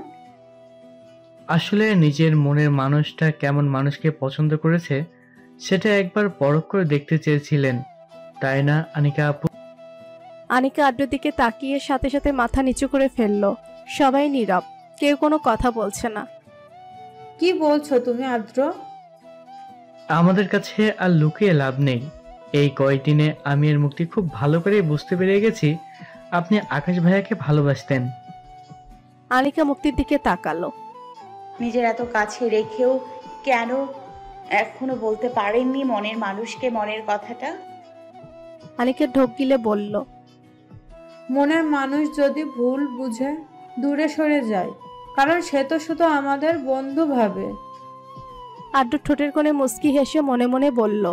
আসলে নিজের মনের মানুষটা কেমন মানুষকে পছন্দ করেছে সেটা একবার পরখ করে দেখতে চেয়েছিলেন, তাই না আনিকা আপু? আনিকা আদ্রের দিকে তাকিয়ে সাথে সাথে মাথা নিচু করে ফেললো। সবাই নীরব, কেউ কোনো কথা বলছে না। কি বলছো তুমি আদ্র? আমাদের কাছে আর লুকিয়ে লাভ নেই। এই কয়েকদিনে আমি এর মুক্তি খুব ভালো করে বুঝতে পেরে গেছি আপনি আকাশ ভাইয়াকে ভালোবাসতেন। আনিকা মুক্তির দিকে তাকালো। নিজের এত কাছে রেখেও কেন এখনো বলতে পারেননি মনের মানুষকে মনের কথাটা? আনিকা ঢোক গিলে বলল, মনের মানুষ যদি ভুল বুঝে দূরে সরে যায়, কারণ সে তো শুধু আমাদের বন্ধু ভাবে। আদ্র ঠোঁটের কোণে মুচকি হেসে মনে মনে বলল,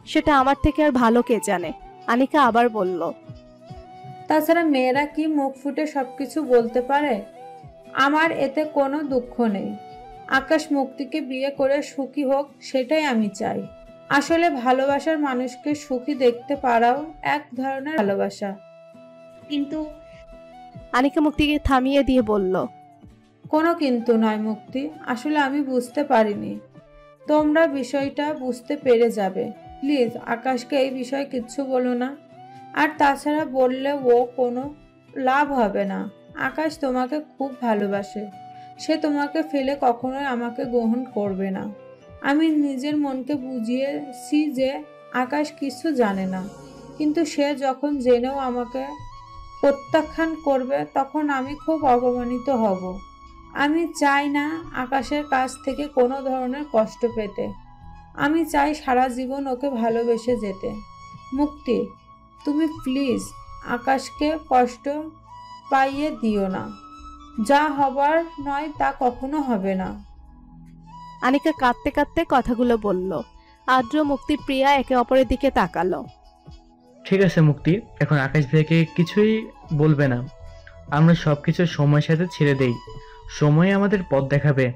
সেটা আমার থেকে আর ভালো কে জানে। আনিকা আবার বলল, তাছাড়া মেয়েরা কি মুখ ফুটে সবকিছু বলতে পারে? আমার এতে কোনো দুঃখ নেই। আকাশ মুক্তিকে বিয়ে করে সুখী হোক, সেটাই আমি চাই। আসলে ভালোবাসার মানুষকে সুখী দেখতে পারাও এক ধরনের ভালোবাসা। কিন্তু আনিকা মুক্তিকে থামিয়ে দিয়ে বলল, কোনো কিন্তু নয় মুক্তি, আসলে আমি বুঝতে পারিনি। তোমরা বিষয়টা বুঝতে পেরে যাবে। প্লিজ আকাশকে এই বিষয়ে কিচ্ছু বলো না। আর তাছাড়া বললে ও কোনো লাভ হবে না। আকাশ তোমাকে খুব ভালোবাসে। সে তোমাকে ফেলে কখনোই আমাকে গ্রহণ করবে না। আমি নিজের মনকে বুঝিয়েছি যে আকাশ কিছু জানে না, কিন্তু সে যখন জেনেও আমাকে প্রত্যাখ্যান করবে তখন আমি খুব অপমানিত হব। আমি চাই না আকাশের কাছ থেকে কোনো ধরনের কষ্ট পেতে। আমি চাই সারা জীবন ওকে ভালোবেসে যেতে। মুক্তি, তুমি প্লিজ আকাশকে কষ্ট পাইয়ে দিও না। যা হবার নয় তা কখনো হবে না। আনিকা কাঁদতে কাঁদতে কথাগুলো বলল। আদ্র, মুক্তি, প্রিয়া একে অপরের দিকে তাকালো। ঠিক আছে মুক্তি, এখন আকাশ ভাইকে কিছুই বলবে না। আমরা সবকিছু সময়ের সাথে ছেড়ে দেই, সময় আমাদের পথ দেখাবে।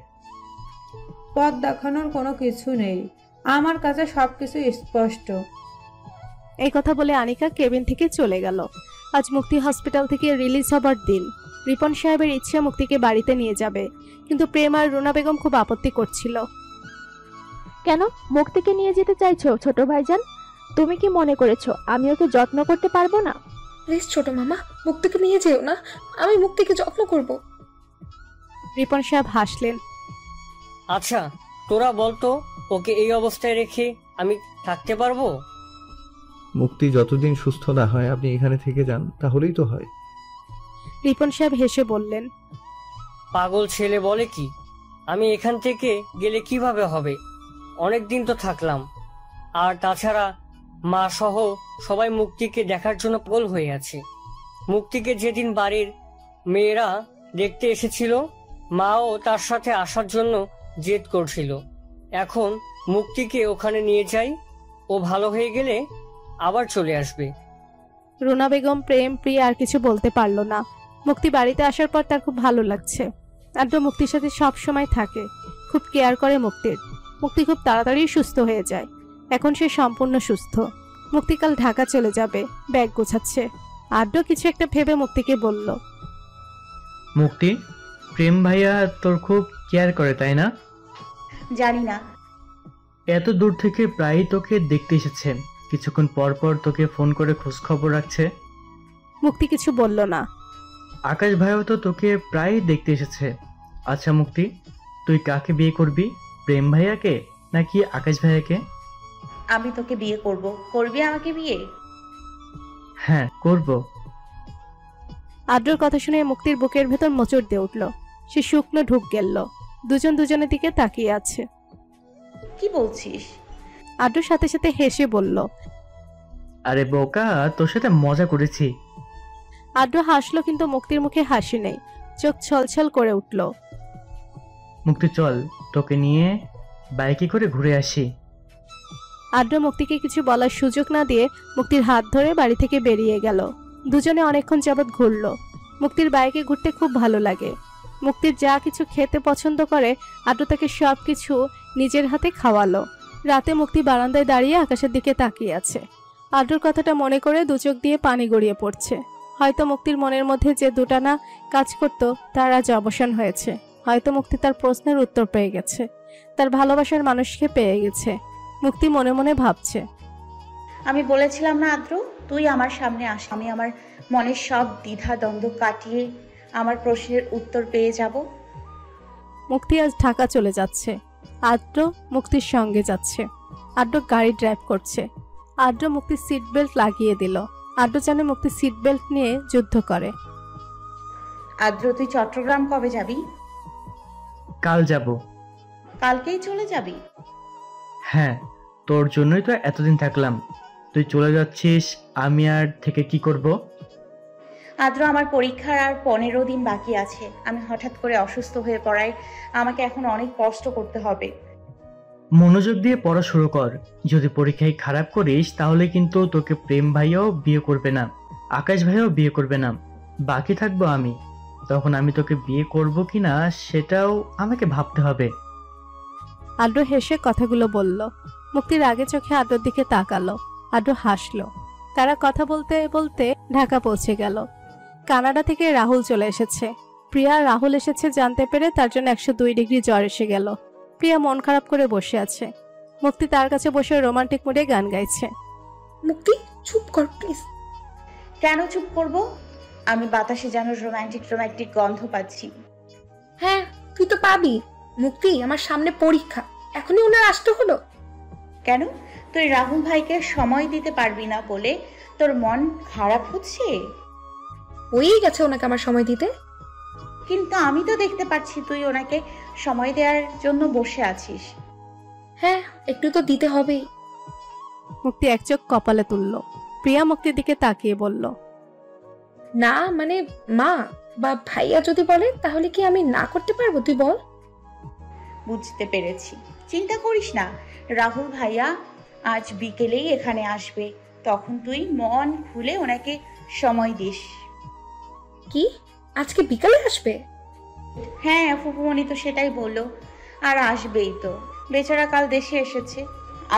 পথ দেখানোর কোনো কিছু নেই, আমার কাছে সবকিছু স্পষ্ট। এই কথা বলে আনিকা কেবিন থেকে চলে গেল। আজ মুক্তি হসপিটাল থেকে রিলিজ হবার দিন। রিপন সাহেবের ইচ্ছে মুক্তিকে বাড়িতে নিয়ে যাবে, কিন্তু প্রেম আর রুনা বেগম খুব আপত্তি করছিল। কেন মুক্তিকে নিয়ে যেতে চাইছো ছোট ভাইজান? তুমি কি মনে করেছো আমি ওকে যত্ন করতে পারবো না? প্লিজ ছোট মামা, মুক্তিকে নিয়ে যেও না। আমি মুক্তিকে যত্ন করব। রিপন সাহেব হাসলেন। আচ্ছা তোরা বলতো, ওকে এই অবস্থায় রেখে আমি থাকতে পারবো? মুক্তি যতদিন সুস্থ না হয় আপনি এখানে থেকে যান, তাহলেই তো হয়। রিপন সাহেব হেসে বললেন, পাগল ছেলে বলে কি? আমি এখান থেকে গেলে কিভাবে হবে? অনেক দিন তো থাকলাম। আর তাছাড়া মা সহ সবাই মুক্তিকে দেখার জন্য পাগল হয়ে আছে। মুক্তিকে যেদিন বাড়ির মেয়েরা দেখতে এসেছিল, মাও তার সাথে আসার জন্য জেদ করছিল। এখন মুক্তিকে ওখানে নিয়ে যাই, ও ভালো হয়ে গেলে আবার চলে আসবে। রুনা বেগম, প্রেম, প্রিয়া আর কিছু বলতে পারল না। মুক্তি বাড়িতে আসার পর তার খুব ভালো লাগছে। আদ্র মুক্তির সাথে সব সময় থাকে, খুব কেয়ার করে মুক্তির। মুক্তি খুব তাড়াতাড়ি সুস্থ হয়ে যায়। এখন সে সম্পূর্ণ সুস্থ। মুক্তি কাল ঢাকা চলে যাবে, ব্যাগ গোছাচ্ছে। আদ্র কিছু একটা ভেবে মুক্তিকে বলল, মুক্তি, প্রেম ভাইয়া তোর খুব কেয়ার করে তাই না? জানি না। এত দূর থেকে প্রায়ই তোকে দেখতে এসেছে, কিছুক্ষণ পর পর তোকে ফোন করে খোঁজ খবর রাখছে। মুক্তি কিছু বলল না। আকাশ ভাইও তো তোকে প্রায়ই দেখতে এসেছে। আচ্ছা মুক্তি, তুই কাকে বিয়ে করবি, প্রেম ভাইয়াকে নাকি আকাশ ভাইয়াকে? আমি তোকে বিয়ে করব। করবি আমাকে বিয়ে? হ্যাঁ করব। আদ্রর কথা শুনে মুক্তির বুকের ভেতর মোচড় দিয়ে উঠল। সে শুকনো ঢুক গেল। দুজন দুজনের দিকে তাকিয়ে আছে। কি বলছিস? আদ্রর সাথে সাথে হেসে বলল, আরে বোকা, তোর সাথে মজা করেছি। আদ্র হাসলো, কিন্তু মুক্তির মুখে হাসি নেই, চোখ ছলছল করে উঠল। মুক্তি চল, তোকে নিয়ে বাইকে করে ঘুরে আসি। আদ্র মুক্তিকে কিছু বলার সুযোগ না দিয়ে মুক্তির হাত ধরে বাড়ি থেকে বেরিয়ে গেল। দুজনে অনেকক্ষণ যাবৎ ঘুরল। মুক্তির বাইকে ঘুরতে খুব ভালো লাগে। মুক্তির যা কিছু খেতে পছন্দ করে আদ্র তাকে সব কিছু নিজের হাতে খাওয়ালো। রাতে মুক্তি বারান্দায় দাঁড়িয়ে আকাশের দিকে তাকিয়ে আছে। আদ্রর কথাটা মনে করে দু চোখ দিয়ে পানি গড়িয়ে পড়ছে। হয়তো মুক্তির মনের মধ্যে যে দুটানা কাজ করত তার আজ অবসান হয়েছে। হয়তো মুক্তি তার প্রশ্নের উত্তর পেয়ে গেছে, তার ভালোবাসার মানুষকে পেয়ে গেছে। মুক্তি মনে মনে ভাবছে, আমি বলেছিলাম না আদ্র, তুই আমার সামনে আস, আমি আমার মনের সব দ্বিধা দ্বন্দ্ব কাটিয়ে আমার প্রশ্নের উত্তর পেয়ে যাব। মুক্তি আজ ঢাকা চলে যাচ্ছে। আদ্র মুক্তির সঙ্গে যাচ্ছে। আদ্র গাড়ি ড্রাইভ করছে। আদ্র মুক্তির সিট বেল্ট লাগিয়ে দিল। আদ্র জানে মুক্তি সিট বেল্ট নিয়ে যুদ্ধ করে। আদ্র, তুই চট্টগ্রাম কবে যাবি? কাল যাব। কালকেই চলে যাবি? হ্যাঁ, তোর জন্যই তো এতদিন থাকলাম। তুই চলে যাচ্ছিস, আমি আর থেকে কি করব? আদ্র, আমার পরীক্ষার আর 15 দিন বাকি আছে। আমি হঠাৎ করে অসুস্থ হয়ে পড়ায় আমাকে এখন অনেক কষ্ট করতে হবে। মনোযোগ দিয়ে পড়া শুরু কর। যদি পরীক্ষায় খারাপ করিস তাহলে কিন্তু তোকে প্রেম ভাইয়াও বিয়ে করবে না, আকাশ ভাইয়াও বিয়ে করবে না, বাকি থাকবো আমি। তখন আমি তোকে বিয়ে করব কিনা সেটাও আমাকে ভাবতে হবে। আদ্র হেসে কথাগুলো বলল। মুক্তির আগে চোখে আদ্রর দিকে তাকালো। আদ্র হাসলো। তারা কথা বলতে বলতে ঢাকা পৌঁছে গেল। কানাডা থেকে রাহুল চলে এসেছে। প্রিয়া রাহুল এসেছে জানতে পেরে তার জন্য 102 ডিগ্রি জ্বর এসে গেল। প্রিয়া মন খারাপ করে বসে আছে। মুক্তি তার কাছে বসে রোমান্টিক মুডে গান গাইছে। মুক্তি চুপ কর প্লিজ। কেন চুপ করব? আমি বাতাসে যেন রোমান্টিক রোমান্টিক গন্ধ পাচ্ছি। হ্যাঁ তুই তো পাবি। মুক্তি আমার সামনে পরীক্ষা, এখনই ওনার আসতে হলো কেন? তুই রাহুল ভাইকে সময় দিতে পারবি না বলে তোর মন খারাপ হচ্ছে? হয়েই গেছে ওনাকে আমার সময় দিতে। কিন্তু আমি তো দেখতে পাচ্ছি তুই ওনাকে সময় দেওয়ার জন্য বসে আছিস। হ্যাঁ একটু তো দিতে হবেই। মুক্তি এক চোখ কপালে তুলল। প্রিয়া মুক্তির দিকে তাকিয়ে বলল, না মানে মা বা ভাইয়া যদি বলে তাহলে কি আমি না করতে পারবো? তুই বল। বুঝতে পেরেছি, চিন্তা করিস না। রাহুল ভাইয়া আজ বিকেলেই এখানে আসবে, তখন তুই মন খুলে ওনাকে সময় দিস। কি আজকে বিকালে আসবে? হ্যাঁ ফুপুমণি তো সেটাই বললো, আর আসবেই তো। বেচারা কাল দেশে এসেছে,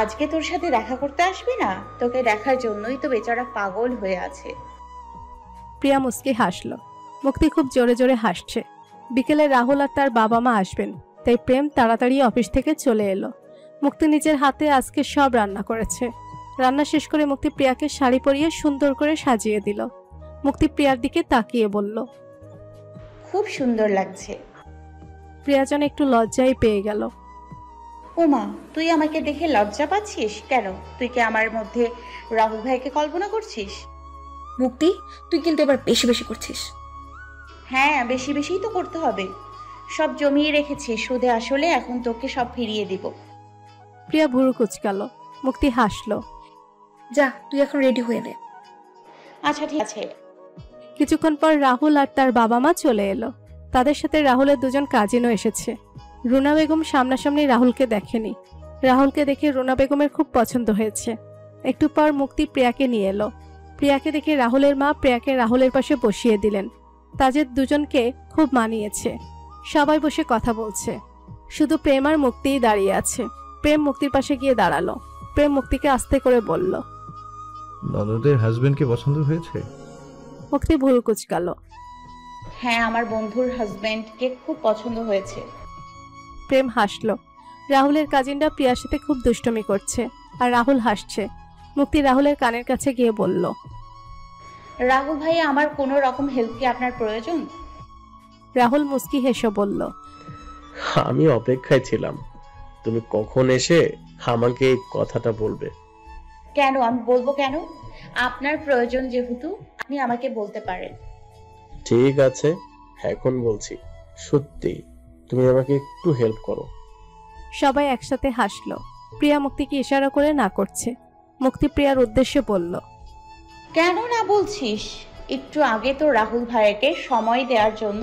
আজকে তোর সাথে দেখা করতে আসবে না? তোকে দেখার জন্যই তো বেচারা পাগল হয়ে আছে। প্রিয়া মুস্কি হাসল। মুক্তি খুব জোরে জোরে হাসছে। বিকেলে রাহুল আর তার বাবা মা আসবেন, তাই প্রেম তাড়াতাড়ি অফিস থেকে চলে এলো। মুক্তি নিজের হাতে আজকে সব রান্না করেছে। রান্না শেষ করে মুক্তি প্রিয়াকে শাড়ি পরিয়ে সুন্দর করে সাজিয়ে দিল। মুক্তি প্রিয়ার দিকে তাকিয়ে বলল, খুব সুন্দর লাগছে। প্রিয়া যেন একটু লজ্জাই পেয়ে গেল। ওমা, তুই আমাকে দেখে লজ্জা পাচ্ছিস কেন? তুই কি আমার মধ্যে রাহুল ভাইকে কল্পনা করছিস? মুক্তি তুই কিন্তু এবার বেশি বেশি করছিস। হ্যাঁ বেশি বেশিই তো করতে হবে। সব জমিয়ে রেখেছি সুদে আসলে, এখন তোকে সব ফিরিয়ে দিব। প্রিয়া ভুরু কুচকালো। মুক্তি হাসলো। যা তুই এখন রেডি হয়ে নে। আচ্ছা ঠিক আছে। কিছুক্ষণ পর রাহুল আর তার বাবা মা চলে এলো। তাদের সাথে রাহুলের দুজন কাজিনও এসেছে। রুনা বেগম সামনাসামনি রাহুলকে দেখেনি। রাহুলকে দেখে রুনা বেগমের খুব পছন্দ হয়েছে। একটু পর মুক্তি প্রিয়াকে নিয়ে এলো। প্রিয়াকে দেখে রাহুলের মা প্রিয়াকে রাহুলের পাশে বসিয়ে দিলেন। তাদের দুজনকে খুব মানিয়েছে। সবাই বসে কথা বলছে, শুধু প্রেম আর মুক্তিই দাঁড়িয়ে আছে। প্রেম মুক্তির পাশে গিয়ে দাঁড়ালো। প্রেম মুক্তিকে আস্তে করে বলল, ননদের হাজবেন্ডকে পছন্দ হয়েছে? মুক্তি ভুল কুচকালো। হ্যাঁ আমার বন্ধুর হাজবেন্ডকে খুব পছন্দ হয়েছে। প্রেম হাসলো। রাহুলের কাজিনরা প্রিয়ার সাথে খুব দুষ্টুমি করছে আর রাহুল হাসছে। মুক্তি রাহুলের কানের কাছে গিয়ে বলল, রাহুল ভাই আমার কোনো রকম হেল্প কি আপনার প্রয়োজন? রাহুল মুস্কি হেসে বলল, আমি অপেক্ষায় ছিলাম তুমি কখন এসে আমাকে এই কথাটা বলবে। কেন আমি বলবো কেন? আপনার প্রয়োজন যেহেতু আপনি আমাকে বলতে পারেন। ঠিক আছে এখন বলছি, সত্যি তুমি আমাকে একটু হেল্প করো। সবাই একসাথে হাসলো। প্রিয়া মুক্তিকে ইশারা করে না করছে। মুক্তি প্রিয়ার উদ্দেশ্যে বলল, কেন না বলছিস? একটু আগে তো রাহুল ভাইয়াকে সময় দেওয়ার জন্য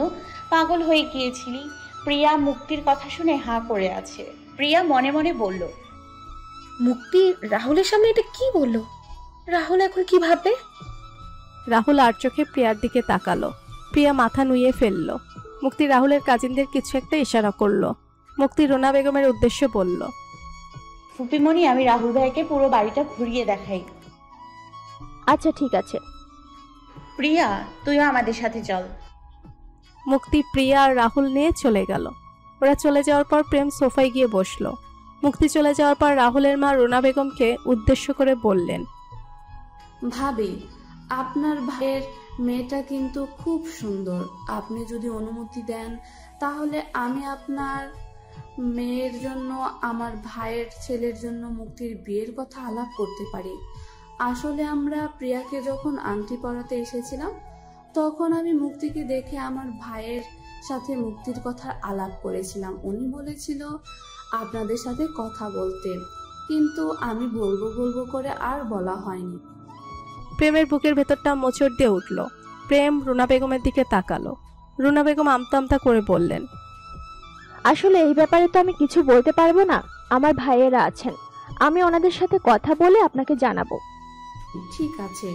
পাগল হয়ে গিয়েছিলি। প্রিয়া মুক্তির কথা শুনে হাঁ করে আছে। প্রিয়া মনে মনে বলল, মুক্তি রাহুলের সামনে এটা কি বললো? রাহুল এখন কি ভাববে? রাহুল আর চোখে প্রিয়ার দিকে তাকালো। প্রিয়া মাথা নুইয়ে ফেলল। মুক্তি রাহুলের কাজিনদের কিছু একটা ইশারা করলো। মুক্তি রুনা বেগমের উদ্দেশ্যে বলল, ফুপিমণি আমি রাহুল ভাইকে পুরো বাড়িটা ঘুরিয়ে দেখাই। আচ্ছা ঠিক আছে। প্রিয়া তুইও আমাদের সাথে চল। মুক্তি প্রিয়া আর রাহুল নিয়ে চলে গেল। ওরা চলে যাওয়ার পর প্রেম সোফায় গিয়ে বসলো। মুক্তি চলে যাওয়ার পর রাহুলের মা রুনা বেগমকে উদ্দেশ্য করে বললেন, ভাবি আপনার ভাইয়ের মেয়েটা কিন্তু খুব সুন্দর। আপনি যদি অনুমতি দেন তাহলে আমি আপনার মেয়ের জন্য আমার ভাইয়ের ছেলের জন্য মুক্তির বিয়ের কথা আলাপ করতে পারি। আসলে আমরা প্রিয়াকে যখন আংটি পরাতে এসেছিলাম তখন আমি মুক্তিকে দেখে আমার ভাইয়ের সাথে মুক্তির কথা আলাপ করেছিলাম। উনি বলেছিল আপনাদের সাথে কথা বলতে, কিন্তু আমি বলবো বলবো করে আর বলা হয়নি। প্রেমের বুকের ভেতরটা মোচড় দিয়ে উঠল। প্রেম রুনা বেগমের দিকে তাকালো। রুনা বেগম আমতা আমতা করে বললেন, আসলে এই ব্যাপারে তো আমি কিছু বলতে পারবো না। আমার ভাইয়েরা আছেন, আমি ওনাদের সাথে কথা বলে আপনাকে জানাবো। ঠিক আছে,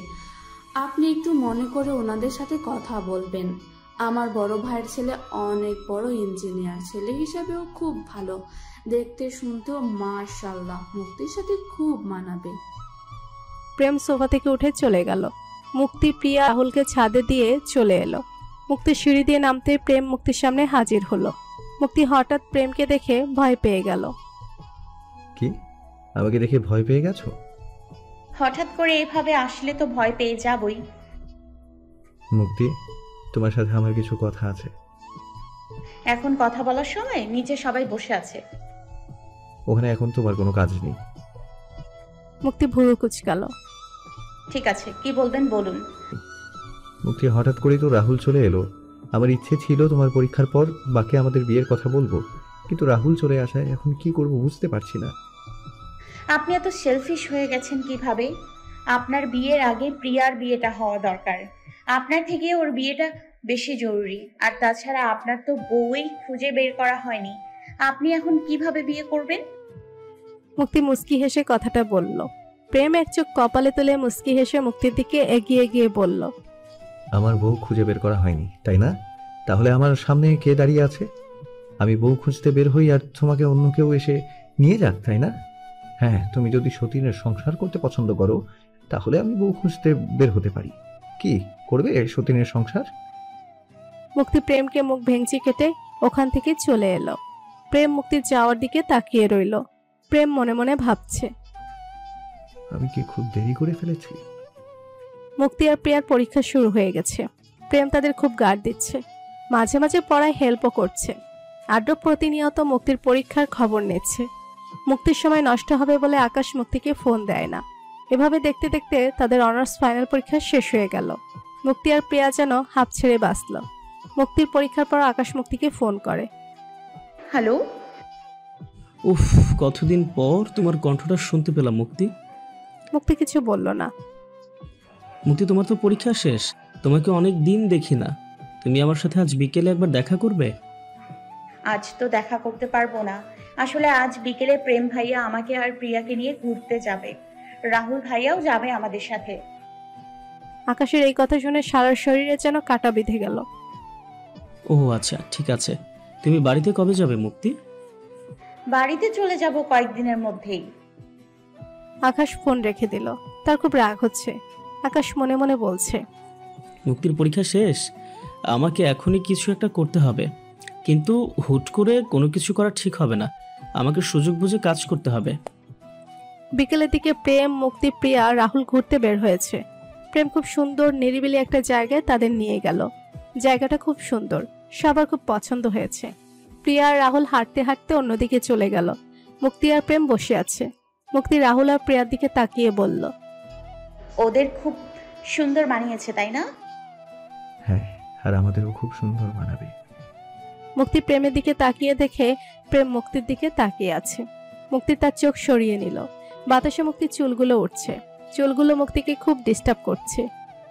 আপনি একটু মনে করে ওনাদের সাথে কথা বলবেন। আমার বড় ভাইয়ের ছেলে অনেক বড় ইঞ্জিনিয়ার, ছেলে হিসাবেও খুব ভালো, দেখতে শুনতেও মাশাআল্লাহ, মুক্তির সাথে খুব মানাবে। প্রেম সোফা থেকে উঠে চলে গেল। মুক্তি প্রিয়া রাহুলকে ছাদে দিয়ে চলে এলো। মুক্তি সিঁড়ি দিয়ে নামতে প্রেম মুক্তির সামনে হাজির হলো। মুক্তি হঠাৎ প্রেমকে দেখে ভয় পেয়ে গেল। কি, আমাকে দেখে ভয় পেয়ে গেছো? হঠাৎ করে এভাবে আসলে তো ভয় পেয়ে যাবই। মুক্তি, তোমার সাথে আমার কিছু কথা আছে। এখন কথা বলার সময়? নিচে সবাই বসে আছে। ওখানে এখন তোমার কোনো কাজ নেই। মুক্তি ভুরু কুচকালো। ঠিক আছে, কি বলবেন বলুন। মুক্তি, হঠাৎ করেই তো রাহুল চলে এলো। আমার ইচ্ছে ছিল তোমার পরীক্ষার পর বাকি আমাদের বিয়ের কথা বলবো, কিন্তু রাহুল চলে আসায় এখন কি করব বুঝতে পারছি না। আপনি এত সেলফিশ হয়ে গেছেন কিভাবে? আপনার বিয়ের আগে প্রিয়ার বিয়েটা হওয়া দরকার। আপনার থেকে ওর বিয়েটা বেশি জরুরি। আর তাছাড়া আপনার তো বউই খুঁজে বের করা হয়নি, আপনি এখন কিভাবে বিয়ে করবেন? মুক্তি মুস্কি হেসে কথাটা বলল। প্রেম এক চোখ কপালে তুলে মুস্কি হেসে মুক্তির দিকে এগিয়ে গিয়ে বলল, আমার বউ খুঁজে বের করা হয়নি, তাই না? তাহলে আমার সামনে কে দাঁড়িয়ে আছে? আমি বউ খুঁজতে বের হই আর তোমাকে অন্য কেউ এসে নিয়ে যাক, তাই না? হ্যাঁ, তুমি যদি সতীনের সংসার করতে পছন্দ করো তাহলে আমি বউ খুঁজতে বের হতে পারি। কি করবে সতীনের সংসার? মুক্তি প্রেমকে মুখ ভেঙচি কেটে ওখান থেকে চলে এলো। প্রেম মুক্তির যাওয়ার দিকে তাকিয়ে রইল। প্রেম মনে মনে ভাবছে, আমি কি খুব দেরি করে ফেলেছি? মুক্তি আর প্রিয়ার পরীক্ষা শুরু হয়ে গেছে। প্রেম তাদের খুব গার্ড দিচ্ছে, মাঝে মাঝে পড়ায় হেল্পও করছে। আড্ডু প্রতিনিয়ত মুক্তির পরীক্ষার খবর নিচ্ছে। মুক্তির সময় নষ্ট হবে বলে আকাশ মুক্তিকে ফোন দেয় না। এভাবে দেখতে দেখতে তাদের অনার্স ফাইনাল পরীক্ষা শেষ হয়ে গেল। মুক্তি আর প্রিয়া যেন হাঁপ ছেড়ে বাঁচল। মুক্তির পরীক্ষার পর আকাশ মুক্তিকে ফোন করে। হ্যালো। উফ, কতদিন পর তোমার কণ্ঠটা শুনতে পেলাম মুক্তি। মুক্তি কিছু বলল না। মুক্তি, তোমার তো পরীক্ষা শেষ, তোমাকে অনেক দিন দেখি না। তুমি আমার সাথে আজ বিকেলে একবার দেখা করবে? আজ তো দেখা করতে পারবো না, আসলে আজ বিকেলে প্রেম ভাইয়া আমাকে আর প্রিয়াকে নিয়ে ঘুরতে যাবে। রাহুল ভাইয়াও যাবে আমাদের সাথে। আকাশের এই কথা শুনে সারা শরীরে যেন কাটা বিঁধে গেল। ও আচ্ছা, ঠিক আছে। তুমি বাড়িতে কবে যাবে মুক্তি? বাড়িতে চলে যাব কয়েকদিনের মধ্যেই। আকাশ ফোন রেখে দিল। তার খুব রাগ হচ্ছে। আকাশ মনে মনে বলছে, মুক্তির পরীক্ষা শেষ, আমাকে এখনই কিছু একটা করতে হবে। কিন্তু হুট করে কোনো কিছু করা ঠিক হবে না, আমাকে সুযোগ বুঝে কাজ করতে হবে। বিকেলের দিকে প্রেম, মুক্তি, প্রিয়া, রাহুল ঘুরতে বের হয়েছে। প্রেম খুব সুন্দর নিরিবিলি একটা জায়গায় তাদের নিয়ে গেল। জায়গাটা খুব সুন্দর, সবার খুব পছন্দ হয়েছে। প্রিয়া আর রাহুল হাঁটতে হাঁটতে অন্যদিকে চলে গেল। মুক্তি আর প্রেম বসে আছে। মুক্তি রাহুল আর প্রিয়ার দিকে তাকিয়ে বলল, ওদের খুব সুন্দর মানিয়েছে, তাই না? হ্যাঁ, আর আমাদেরও খুব সুন্দর মানাবে। মুক্তি প্রেমের দিকে তাকিয়ে দেখে প্রেম মুক্তির দিকে তাকিয়ে আছে। মুক্তি তার চোখ সরিয়ে নিল। বাতাসে মুক্তির চুলগুলো উঠছে। চুলগুলো মুক্তিকে খুব ডিস্টার্ব করছে।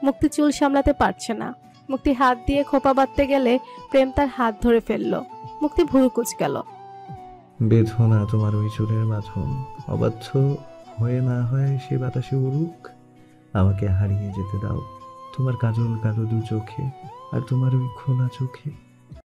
মুক্তি চুল সামলাতে পারছে না। মুক্তি হাত দিয়ে খোপা বাঁধতে গেলে প্রেম তার হাত ধরে ফেলল। মুক্তি ভুরু কুঁচকাল। বেঁধো না তোমার ওই চুলের মাথন, অবাধ্য হয়ে না হয় সে বাতাসে উড়ুক। আমাকে হারিয়ে যেতে দাও তোমার কাজল কালো দু চোখে আর তোমার ওই খোলা চোখে।